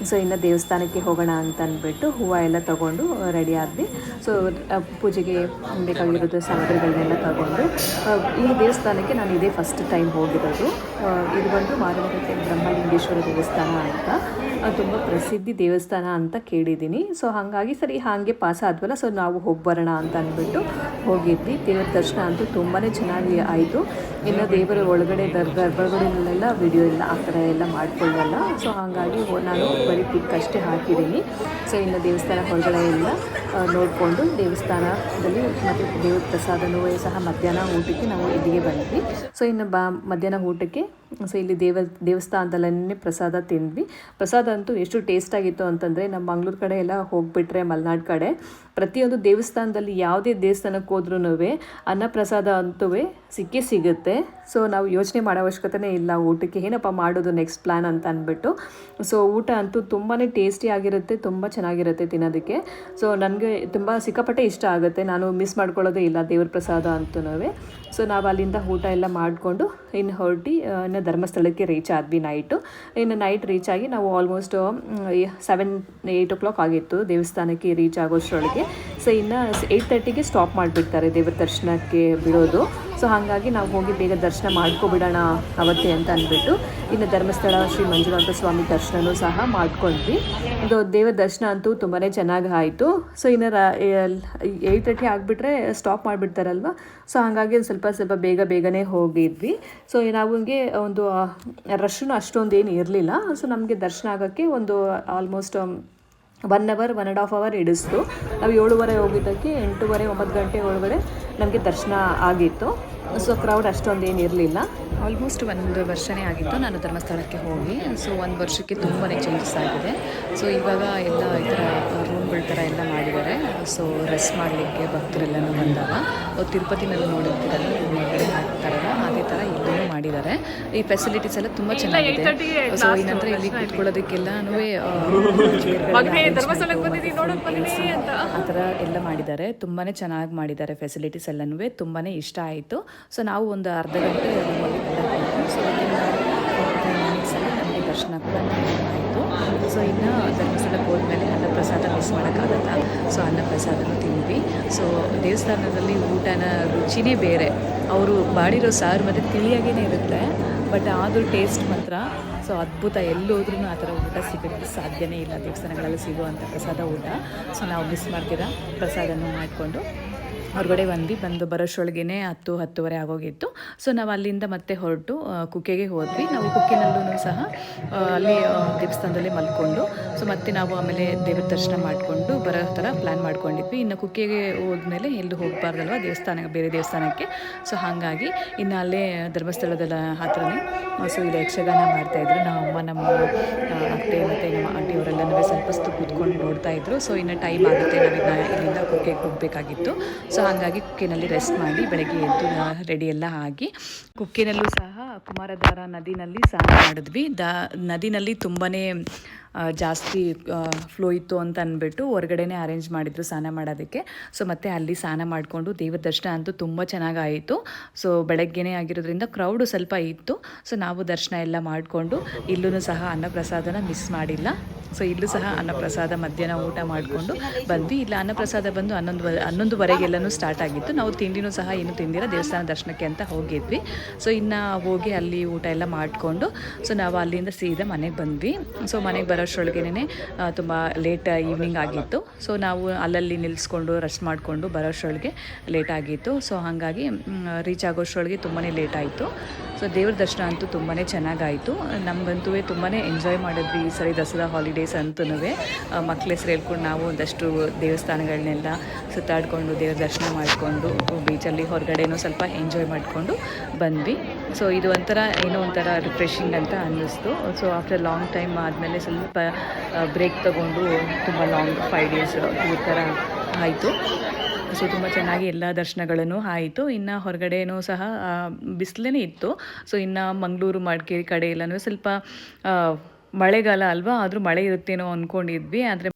ಸೊ ಇನ್ನು ದೇವಸ್ಥಾನಕ್ಕೆ ಹೋಗೋಣ ಅಂತ ಅಂದ್ಬಿಟ್ಟು ಹೂವು ಎಲ್ಲ ತೊಗೊಂಡು ರೆಡಿ ಆದ್ವಿ. ಸೊ ಪೂಜೆಗೆ ಬೇಕಾಗಿರೋದು ಸಾಮಗ್ರಿಗಳನ್ನೆಲ್ಲ ತಗೊಂಡು ಈ ದೇವಸ್ಥಾನಕ್ಕೆ ನಾನು ಇದೇ ಫಸ್ಟ್ ಟೈಮ್ ಹೋಗಿರೋದು. ಇದು ಬಂದು ಮಾರಣ್ಣಕಟ್ಟೆ ಬ್ರಹ್ಮಲಿಂಗೇಶ್ವರ ದೇವಸ್ಥಾನ ಅಂತ ತುಂಬ ಪ್ರಸಿದ್ಧಿ ದೇವಸ್ಥಾನ ಅಂತ ಕೇಳಿದ್ದೀನಿ. ಸೊ ಹಾಗಾಗಿ ಸರಿ ಹಾಗೆ ಪಾಸ್ ಆದ್ವಲ್ಲ, ಸೊ ನಾವು ಹೋಗಿ ಬರೋಣ ಅಂತ ಅಂದ್ಬಿಟ್ಟು ಹೋಗಿದ್ವಿ. ದೇವರ ದರ್ಶನ ಅಂತೂ ತುಂಬಾ ಚೆನ್ನಾಗಿ ಆಯಿತು. ಇನ್ನು ದೇವರ ಒಳಗಡೆ ಗರ್ಭಗುಡಿನಲ್ಲೆಲ್ಲ ವಿಡಿಯೋ ಎಲ್ಲ ಆ ಥರ ಎಲ್ಲ ಮಾಡ್ಕೊಳ್ಳಲ್ಲ. ಸೊ ಹಾಗಾಗಿ ನಾನು ಬರೀ ಪಿಕ್ ಅಷ್ಟೇ ಹಾಕಿದ್ದೀನಿ. ಸೊ ಇನ್ನು ದೇವಸ್ಥಾನ ಹೊರಗಡೆ ಎಲ್ಲ ನೋಡಿಕೊಂಡು ದೇವಸ್ಥಾನದಲ್ಲಿ ಮತ್ತು ದೇವ್ರ ಪ್ರಸಾದನೂ ಸಹ ಮಧ್ಯಾಹ್ನ ಊಟಕ್ಕೆ ನಾವು ಇಲ್ಲಿಗೆ ಬಂದ್ವಿ. ಸೊ ಇನ್ನು ಮಧ್ಯಾಹ್ನ ಊಟಕ್ಕೆ ಸೊ ಇಲ್ಲಿ ದೇವಸ್ಥಾನದಲ್ಲೇ ಪ್ರಸಾದ ತಿಂದ್ವಿ. ಪ್ರಸಾದ ಅಂತೂ ಎಷ್ಟು ಟೇಸ್ಟಾಗಿತ್ತು ಅಂತಂದರೆ, ನಮ್ಮ ಮಂಗ್ಳೂರು ಕಡೆ ಎಲ್ಲ ಹೋಗಿಬಿಟ್ರೆ ಮಲೆನಾಡು ಕಡೆ ಪ್ರತಿಯೊಂದು ದೇವಸ್ಥಾನದಲ್ಲಿ ಯಾವುದೇ ದೇವಸ್ಥಾನಕ್ಕೆ ಹೋದ್ರೂ ಅನ್ನ ಪ್ರಸಾದ ಅಂತೂ ಸಿಕ್ಕೇ ಸಿಗುತ್ತೆ. ಸೊ ನಾವು ಯೋಚನೆ ಮಾಡೋ ಅವಶ್ಯಕತೆನೇ ಇಲ್ಲ ಊಟಕ್ಕೆ ಏನಪ್ಪ ಮಾಡೋದು ನೆಕ್ಸ್ಟ್ ಪ್ಲ್ಯಾನ್ ಅಂತ ಅಂದ್ಬಿಟ್ಟು. ಸೊ ಊಟ ಅಂತೂ ತುಂಬಾ ಟೇಸ್ಟಿ ಆಗಿರುತ್ತೆ, ತುಂಬ ಚೆನ್ನಾಗಿರುತ್ತೆ ತಿನ್ನೋದಕ್ಕೆ. ಸೊ ನನಗೆ ತುಂಬ ಸಿಕ್ಕಾಪಟ್ಟೆ ಇಷ್ಟ ಆಗುತ್ತೆ. ನಾನು ಮಿಸ್ ಮಾಡ್ಕೊಳ್ಳೋದೇ ಇಲ್ಲ ದೇವ್ರ ಪ್ರಸಾದ ಅಂತೂ. ಸೊ ನಾವು ಅಲ್ಲಿಂದ ಊಟ ಎಲ್ಲ ಮಾಡಿಕೊಂಡು ಇನ್ನು ಹೊರಟಿ ಇನ್ನು ಧರ್ಮಸ್ಥಳಕ್ಕೆ ರೀಚ್ ಆದ್ವಿ ನೈಟು. ಇನ್ನು ನೈಟ್ ರೀಚ್ ಆಗಿ ನಾವು ಆಲ್ಮೋಸ್ಟ್ 7-8 o'clock ಆಗಿತ್ತು ದೇವಸ್ಥಾನಕ್ಕೆ ರೀಚ್ ಆಗೋಷ್ಟರೊಳಗೆ. ಸೊ ಇನ್ನು 8:30ಗೆ ಸ್ಟಾಪ್ ಮಾಡಿಬಿಡ್ತಾರೆ ದೇವ್ರ ದರ್ಶನಕ್ಕೆ ಬಿಡೋದು. ಸೊ ಹಾಗಾಗಿ ನಾವು ಹೋಗಿ ಬೇಗ ದರ್ಶನ ಮಾಡ್ಕೊಬಿಡೋಣ ಅವತ್ತೇ ಅಂತ ಅಂದ್ಬಿಟ್ಟು ಇನ್ನು ಧರ್ಮಸ್ಥಳ ಶ್ರೀ ಮಂಜುನಾಥ ಸ್ವಾಮಿ ದರ್ಶನವೂ ಸಹ ಮಾಡ್ಕೊಂಡ್ವಿ. ಇದು ದೇವರ ದರ್ಶನ ಅಂತೂ ತುಂಬಾ ಚೆನ್ನಾಗಿ ಆಯಿತು. ಸೊ ಇನ್ನು 8:30 ಆಗಿಬಿಟ್ರೆ ಸ್ಟಾಪ್ ಮಾಡಿಬಿಡ್ತಾರಲ್ವ. ಸೊ ಹಾಗಾಗಿ ಒಂದು ಸ್ವಲ್ಪ ಬೇಗನೆ ಹೋಗಿದ್ವಿ. ಸೊ ನಮಗೆ ಒಂದು ರಶ್ನು ಅಷ್ಟೊಂದೇನು ಇರಲಿಲ್ಲ. ಸೊ ನಮಗೆ ದರ್ಶನ ಆಗೋಕ್ಕೆ ಒಂದು ಆಲ್ಮೋಸ್ಟ್ 1 hour 1.5 hour ಹಿಡಿಸ್ತು. ನಾವು 7:30 ಹೋಗಿದ್ದಕ್ಕೆ 8:30-9 ಗಂಟೆ ಒಳಗಡೆ ನಮಗೆ ದರ್ಶನ ಆಗಿತ್ತು. ಸೊ ಕ್ರೌಡ್ ಅಷ್ಟೊಂದೇನು ಇರಲಿಲ್ಲ. ಆಲ್ಮೋಸ್ಟ್ 1 ವರ್ಷನೇ ಆಗಿತ್ತು ನಾನು ಧರ್ಮಸ್ಥಳಕ್ಕೆ ಹೋಗಿ. ಸೊ 1 ವರ್ಷಕ್ಕೆ ತುಂಬಾ ಚೇಂಜಸ್ ಆಗಿದೆ. ಸೊ ಇವಾಗ ಎಲ್ಲ ಈ ಥರ ರೂಮ್ಗಳ ಥರ ಎಲ್ಲ ಮಾಡಿದ್ದಾರೆ. ಸೊ ರೆಸ್ಟ್ ಮಾಡಲಿಕ್ಕೆ ಭಕ್ತರೆಲ್ಲನೂ ಬಂದಾಗ ತಿರುಪತಿನಲ್ಲಿ ನೋಡಿರ್ತೀರಲ್ಲ ಒಳಗಡೆ ಹಾಕ್ತಾರಲ್ಲ ಅದೇ ಥರ ಇಲ್ಲೂ ಮಾಡಿದ್ದಾರೆ. ಈ ಫೆಸಿಲಿಟೀಸ್ ಎಲ್ಲ ತುಂಬ ಚೆನ್ನಾಗಿದೆ. ಸೊ ಏನಂದರೆ ಇಲ್ಲಿ ಕೂತ್ಕೊಳ್ಳೋದಕ್ಕೆಲ್ಲನೂ ಆ ಥರ ಎಲ್ಲ ಮಾಡಿದ್ದಾರೆ. ತುಂಬಾ ಚೆನ್ನಾಗಿ ಮಾಡಿದ್ದಾರೆ ಫೆಸಿಲಿಟೀಸ್ ಎಲ್ಲನೂ. ತುಂಬಾ ಇಷ್ಟ ಆಯಿತು. ಸೊ ನಾವು ಒಂದು ಅರ್ಧ ಗಂಟೆ ರೂಮಲ್ಲಿ ಸೊ ಮಿನಿಟ್ಸಲ್ಲಿ ನಮಗೆ ದರ್ಶನ ಕೂಡ ಆಯಿತು. ಸೊ ಇನ್ನು ಧರ್ಮಸ್ಥಳಕ್ಕೆ ಹೋದ್ಮೇಲೆ ಅನ್ನಪ್ರಸಾದ ಮಿಸ್ ಮಾಡೋಕ್ಕಾಗತ್ತಾ. ಸೊ ಅನ್ನಪ್ರಸಾದನೂ ತಿಂದ್ವಿ. ಸೊ ದೇವಸ್ಥಾನದಲ್ಲಿ ಊಟನ ರುಚಿನೇ ಬೇರೆ. ಅವರು ಮಾಡಿರೋ ಸಾರು ಮತ್ತು ತಿಳಿಯಾಗೇ ಇರುತ್ತೆ, ಬಟ್ ಆದರೂ ಟೇಸ್ಟ್ ಮಾತ್ರ ಸೊ ಅದ್ಭುತ. ಎಲ್ಲೋದ್ರೂ ಆ ಥರ ಊಟ ಸಿಗೋಕ್ಕೆ ಸಾಧ್ಯನೇ ಇಲ್ಲ. ದೇವಸ್ಥಾನಗಳಲ್ಲಿ ಸಿಗುವಂಥ ಪ್ರಸಾದ ಊಟ. ಸೊ ನಾವು ಮಿಸ್ ಮಾಡ್ತೀರಾ ಪ್ರಸಾದನ ಮಾಡಿಕೊಂಡು ಹೊರಗಡೆ ಬಂದು ಬರೋಷ್ಟರೊಳಗೇ 10-10:30 ಆಗೋಗಿತ್ತು. ಸೊ ನಾವು ಅಲ್ಲಿಂದ ಮತ್ತೆ ಹೊರಟು ಕುಕ್ಕೆಗೆ ಹೋದ್ವಿ. ನಾವು ಕುಕ್ಕೆನಲ್ಲೂ ಸಹ ಅಲ್ಲಿ ದೇವಸ್ಥಾನದಲ್ಲೇ ಮಲ್ಕೊಂಡು ಸೊ ಮತ್ತೆ ನಾವು ಆಮೇಲೆ ದೇವ್ರ ದರ್ಶನ ಮಾಡಿಕೊಂಡು ಬರೋ ಥರ ಪ್ಲ್ಯಾನ್ ಮಾಡ್ಕೊಂಡಿದ್ವಿ. ಇನ್ನು ಕುಕ್ಕೆಗೆ ಹೋದ್ಮೇಲೆ ಎಲ್ಲೂ ಹೋಗಬಾರ್ದಲ್ವ ಬೇರೆ ದೇವಸ್ಥಾನಕ್ಕೆ. ಸೊ ಹಾಗಾಗಿ ಇನ್ನು ಅಲ್ಲೇ ಧರ್ಮಸ್ಥಳದ ಹತ್ರನೇ ಸೊ ಇಲ್ಲಿ ಯಕ್ಷಗಾನ ಮಾಡ್ತಾಯಿದ್ರು. ನಮ್ಮ ಅತ್ತೆ ಮತ್ತು ನಮ್ಮ ಆಂಟಿ ಅವರೆಲ್ಲನೂ ಸ್ವಲ್ಪ ಕೂತ್ಕೊಂಡು ನೋಡ್ತಾಯಿದ್ರು. ಸೊ ಇನ್ನು ಟೈಮ್ ಆಗುತ್ತೆ, ನಾವೀಗ ಇಲ್ಲಿಂದ ಕುಕ್ಕೆಗೆ ಹೋಗಬೇಕಾಗಿತ್ತು. ಸೊ ಸೊ ಹಾಗಾಗಿ ಕುಕ್ಕೆನಲ್ಲಿ ರೆಸ್ಟ್ ಮಾಡಿ ಬೆಳಗ್ಗೆ ಎದ್ದು ರೆಡಿ ಎಲ್ಲ ಆಗಿ ಕುಕ್ಕೆನಲ್ಲೂ ಸಹ ಕುಮಾರಧಾರ ನದಿನಲ್ಲಿ ಸ್ನಾನ ಮಾಡಿದ್ವಿ. ನದಿನಲ್ಲಿ ತುಂಬಾ ಜಾಸ್ತಿ ಫ್ಲೋ ಇತ್ತು ಅಂತ ಅಂದ್ಬಿಟ್ಟು ಹೊರಗಡೆನೇ ಅರೇಂಜ್ ಮಾಡಿದ್ರು ಸ್ನಾನ ಮಾಡೋದಕ್ಕೆ. ಸೊ ಮತ್ತು ಅಲ್ಲಿ ಸ್ನಾನ ಮಾಡಿಕೊಂಡು ದೇವರ ದರ್ಶನ ಅಂತೂ ತುಂಬ ಚೆನ್ನಾಗಾಯಿತು. ಸೊ ಬೆಳಗ್ಗೆನೇ ಆಗಿರೋದ್ರಿಂದ ಕ್ರೌಡು ಸ್ವಲ್ಪ ಇತ್ತು. ಸೊ ನಾವು ದರ್ಶನ ಎಲ್ಲ ಮಾಡಿಕೊಂಡು ಇಲ್ಲೂ ಸಹ ಅನ್ನಪ್ರಸಾದನ ಮಿಸ್ ಮಾಡಿಲ್ಲ. ಸೊ ಇಲ್ಲೂ ಸಹ ಅನ್ನಪ್ರಸಾದ ಮಧ್ಯಾಹ್ನ ಊಟ ಮಾಡಿಕೊಂಡು ಬಂದ್ವಿ. ಇಲ್ಲ ಅನ್ನಪ್ರಸಾದ ಬಂದು 11ವರೆಗೆಲ್ಲನೂ ಸ್ಟಾರ್ಟ್ ಆಗಿತ್ತು. ನಾವು ತಿಂಡಿನೂ ಸಹ ಏನು ತಿಂದಿರ ದೇವಸ್ಥಾನ ದರ್ಶನಕ್ಕೆ ಅಂತ ಹೋಗಿದ್ವಿ. ಸೊ ಇನ್ನು ಹೋಗಿ ಅಲ್ಲಿ ಊಟ ಎಲ್ಲ ಮಾಡಿಕೊಂಡು ಸೊ ನಾವು ಅಲ್ಲಿಂದ ಸೀದಾ ಮನೆಗೆ ಬಂದ್ವಿ. ಸೊ ಮನೆಗೆ ಬರೋಷ್ಟರೊಳಗೇನೆ ತುಂಬ ಲೇಟ್ ಈವ್ನಿಂಗ್ ಆಗಿತ್ತು. ಸೊ ನಾವು ಅಲ್ಲಲ್ಲಿ ನಿಲ್ಲಿಸ್ಕೊಂಡು ರೆಸ್ಟ್ ಮಾಡಿಕೊಂಡು ಬರೋಷ್ಟರೊಳಗೆ ಲೇಟ್ ಆಗಿತ್ತು. ಸೊ ಹಾಗಾಗಿ ರೀಚ್ ಆಗೋಷ್ಟರೊಳಗೆ ತುಂಬಾ ಲೇಟ್ ಆಯಿತು. ಸೊ ದೇವ್ರ ದರ್ಶನ ಅಂತೂ ತುಂಬಾ ಚೆನ್ನಾಗಾಯಿತು. ನಮಗಂತೂ ತುಂಬಾ ಎಂಜಾಯ್ ಮಾಡಿದ್ವಿ ಈ ಸರಿ ದಸರಾ ಹಾಲಿಡೇಸ್ ಅಂತೂ. ಮಕ್ಳ ಹೆಸರು ಹೇಳ್ಕೊಂಡು ನಾವು ಒಂದಷ್ಟು ದೇವಸ್ಥಾನಗಳನ್ನೆಲ್ಲ ಸುತ್ತಾಡಿಕೊಂಡು ದೇವ್ರ ದರ್ಶನ ಮಾಡಿಕೊಂಡು ಬೀಚಲ್ಲಿ ಹೊರಗಡೆನೂ ಸ್ವಲ್ಪ ಎಂಜಾಯ್ ಮಾಡಿಕೊಂಡು ಬಂದ್ವಿ. ಸೊ ಇದು ಏನೋ ಒಂಥರ ರಿಫ್ರೆಶಿಂಗ್ ಅಂತ ಅನ್ನಿಸ್ತು. ಸೊ ಆಫ್ಟರ್ ಲಾಂಗ್ ಟೈಮ್ ಆದಮೇಲೆ ಸ್ವಲ್ಪ ಬ್ರೇಕ್ ತೊಗೊಂಡು ತುಂಬ ಲಾಂಗ್ 5 days ಈ ಥರ ಆಯಿತು. ಸೊ ತುಂಬ ಚೆನ್ನಾಗಿ ಎಲ್ಲ ದರ್ಶನಗಳನ್ನು ಆಯಿತು. ಇನ್ನು ಹೊರಗಡೆನೂ ಸಹ ಬಿಸಿಲೇ ಇತ್ತು. ಸೊ ಇನ್ನು ಮಂಗಳೂರು ಮಡಿಕೇರಿ ಕಡೆ ಎಲ್ಲನೂ ಸ್ವಲ್ಪ ಮಳೆಗಾಲ ಅಲ್ವಾ, ಆದರೂ ಮಳೆ ಇರುತ್ತೇನೋ ಅಂದ್ಕೊಂಡಿದ್ವಿ. ಆದರೆ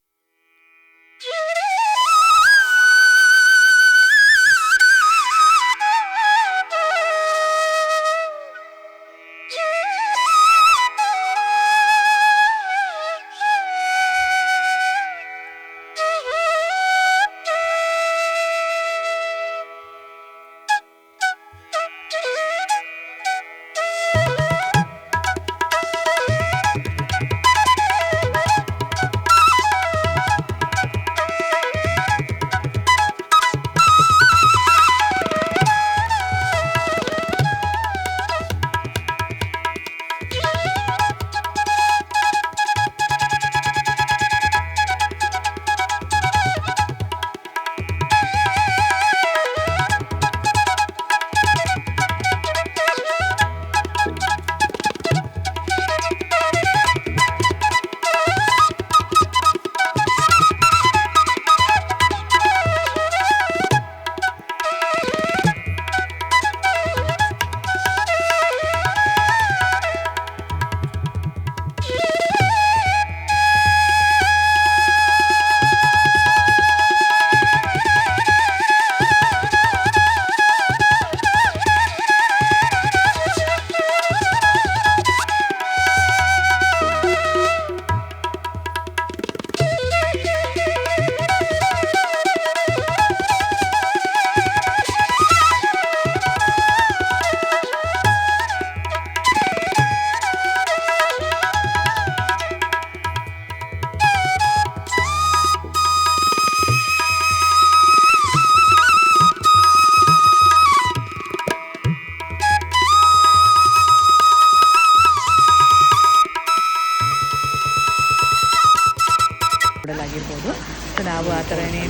ಆಗಿರ್ಬೋದು. ಸೊ ನಾವು ಆ ಥರನೇ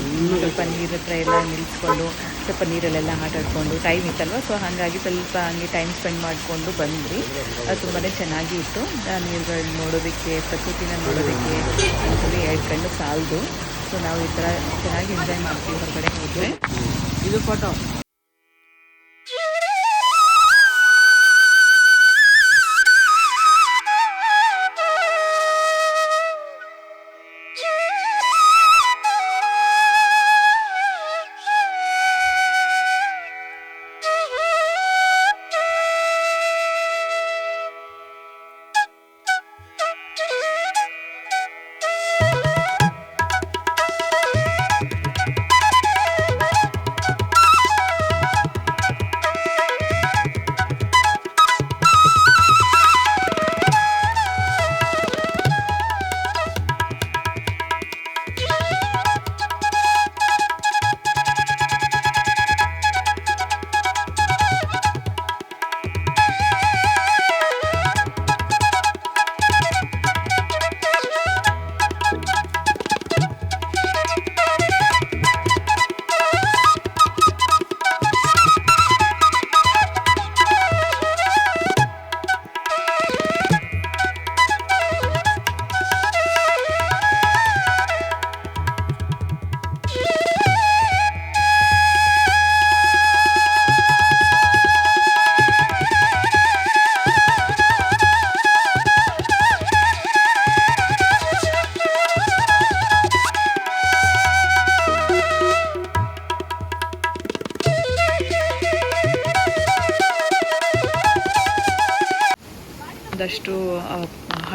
ಸ್ವಲ್ಪ ನೀರ ಹತ್ರ ಎಲ್ಲ ನಿಲ್ಲಿಸ್ಕೊಂಡು ಸ್ವಲ್ಪ ನೀರಲ್ಲೆಲ್ಲ ಆಟಾಡಿಕೊಂಡು ಟೈಮ್ ಇತ್ತಲ್ವ. ಸೊ ಹಾಗಾಗಿ ಸ್ವಲ್ಪ ಹಂಗೆ ಟೈಮ್ ಸ್ಪೆಂಡ್ ಮಾಡಿಕೊಂಡು ಬಂದ್ವಿ. ಅದು ತುಂಬಾ ಚೆನ್ನಾಗಿ ಇತ್ತು. ನೀರುಗಳನ್ನ ನೋಡೋದಕ್ಕೆ, ಪ್ರಕೃತಿನ ನೋಡೋದಕ್ಕೆ ಅಂತೇಳಿ 2 ಕಣ್ಣು ಸಾಲದು. ಸೊ ನಾವು ಈ ಥರ ಚೆನ್ನಾಗಿ ಎಂಜಾಯ್ ಮಾಡ್ತೀವಿ ಹೊರಗಡೆ ಹೋದರೆ. ಇದು ಫೋಟೋ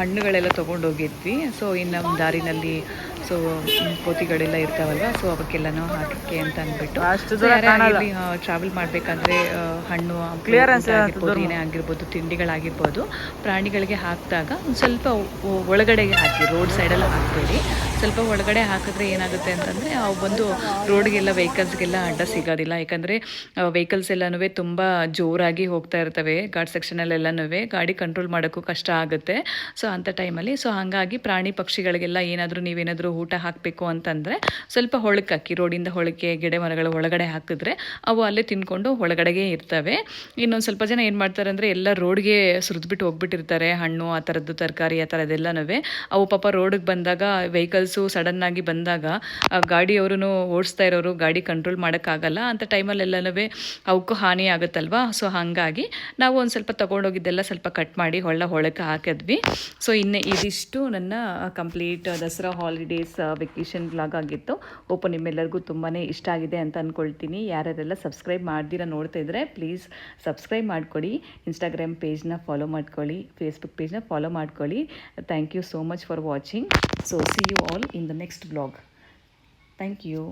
ಹಣ್ಣುಗಳೆಲ್ಲ ತೊಗೊಂಡೋಗಿದ್ವಿ. ಸೊ ಇನ್ನು ನಮ್ಮ ದಾರಿನಲ್ಲಿ ಸೊ ಕೋತಿಗಳೆಲ್ಲ ಇರ್ತಾವಲ್ವ, ಸೊ ಅವಕ್ಕೆಲ್ಲನೂ ಹಾಕಕ್ಕೆ ಅಂತ ಅಂದ್ಬಿಟ್ಟು ಟ್ರಾವೆಲ್ ಮಾಡಬೇಕಂದ್ರೆ ಹಣ್ಣು ಆಗಿರ್ಬೋದು, ಏನೇ ಆಗಿರ್ಬೋದು, ತಿಂಡಿಗಳಾಗಿರ್ಬೋದು, ಪ್ರಾಣಿಗಳಿಗೆ ಹಾಕಿದಾಗ ಒಂದು ಸ್ವಲ್ಪ ಒಳಗಡೆಗೆ ಹಾಕಿ, ರೋಡ್ ಸೈಡಲ್ಲಿ ಹಾಕಬೇಡಿ. ಸ್ವಲ್ಪ ಒಳಗಡೆ ಹಾಕಿದ್ರೆ ಏನಾಗುತ್ತೆ ಅಂತಂದರೆ ಅವು ಬಂದು ರೋಡ್ಗೆಲ್ಲ ವೆಹಿಕಲ್ಸ್ಗೆಲ್ಲ ಅಡ್ಡ ಸಿಗೋದಿಲ್ಲ. ಯಾಕಂದರೆ ವೆಹಿಕಲ್ಸ್ ಎಲ್ಲನೂ ತುಂಬ ಜೋರಾಗಿ ಹೋಗ್ತಾ ಇರ್ತವೆ ಘಾಟ್ ಸೆಕ್ಷನಲ್ಲೆಲ್ಲನೂ, ಗಾಡಿ ಕಂಟ್ರೋಲ್ ಮಾಡೋಕ್ಕೂ ಕಷ್ಟ ಆಗುತ್ತೆ. ಸೊ ಅಂಥ ಟೈಮಲ್ಲಿ ಹಾಗಾಗಿ ಪ್ರಾಣಿ ಪಕ್ಷಿಗಳಿಗೆಲ್ಲ ನೀವೇನಾದರೂ ಊಟ ಹಾಕಬೇಕು ಅಂತಂದರೆ ಸ್ವಲ್ಪ ಹೊಳಕ್ಕೆ ಹಾಕಿ, ರೋಡಿಂದ ಹೊಳಕ್ಕೆ ಗಿಡ ಮರಗಳು ಒಳಗಡೆ ಹಾಕಿದ್ರೆ ಅವು ಅಲ್ಲೇ ತಿನ್ಕೊಂಡು ಒಳಗಡೆಗೆ ಇರ್ತವೆ. ಇನ್ನೊಂದು ಸ್ವಲ್ಪ ಜನ ಏನು ಮಾಡ್ತಾರೆ ಅಂದರೆ ಎಲ್ಲ ರೋಡ್ಗೆ ಸುರಿದ್ಬಿಟ್ಟು ಹೋಗ್ಬಿಟ್ಟಿರ್ತಾರೆ, ಹಣ್ಣು ಆ ಥರದ್ದು, ತರಕಾರಿ ಆ ಥರದ್ದೆಲ್ಲನೂ. ಅವು ಪಾಪ ರೋಡಿಗೆ ಬಂದಾಗ, ವೆಹಿಕಲ್ಸು ಸಡನ್ನಾಗಿ ಬಂದಾಗ ಗಾಡಿಯವರು ಓಡಿಸ್ತಾ ಇರೋರು ಗಾಡಿ ಕಂಟ್ರೋಲ್ ಮಾಡೋಕ್ಕಾಗಲ್ಲ. ಅಂಥ ಟೈಮಲ್ಲೆಲ್ಲನೂ ಅವಕ್ಕೂ ಹಾನಿ ಆಗುತ್ತಲ್ವ. ಸೊ ಹಾಗಾಗಿ ನಾವು ಒಂದು ಸ್ವಲ್ಪ ತೊಗೊಂಡೋಗಿದ್ದೆಲ್ಲ ಸ್ವಲ್ಪ ಕಟ್ ಮಾಡಿ ಹೊಳಕ್ಕೆ ಹಾಕಿದ್ವಿ. ಸೊ ಇದಿಷ್ಟು ನನ್ನ complete Dasara holidays vacation vlog ಆಗಿತ್ತು. ನಿಮ್ಮೆಲ್ಲರಿಗೂ ತುಂಬಾ ಇಷ್ಟ ಆಗಿದೆ ಅಂತ ಅಂದ್ಕೊಳ್ತೀನಿ. ಯಾರ್ಯಾರೆಲ್ಲ ಸಬ್ಸ್ಕ್ರೈಬ್ ಮಾಡ್ದಿರ ನೋಡ್ತಾ ಇದ್ದರೆ ಪ್ಲೀಸ್ ಸಬ್ಸ್ಕ್ರೈಬ್ ಮಾಡ್ಕೊಳ್ಳಿ, ಇನ್ಸ್ಟಾಗ್ರಾಮ್ ಪೇಜ್ನ ಫಾಲೋ ಮಾಡ್ಕೊಳ್ಳಿ, ಫೇಸ್ಬುಕ್ ಪೇಜ್ನ ಫಾಲೋ ಮಾಡ್ಕೊಳ್ಳಿ. Thank you so much for watching. So see you all in the next vlog. Thank you.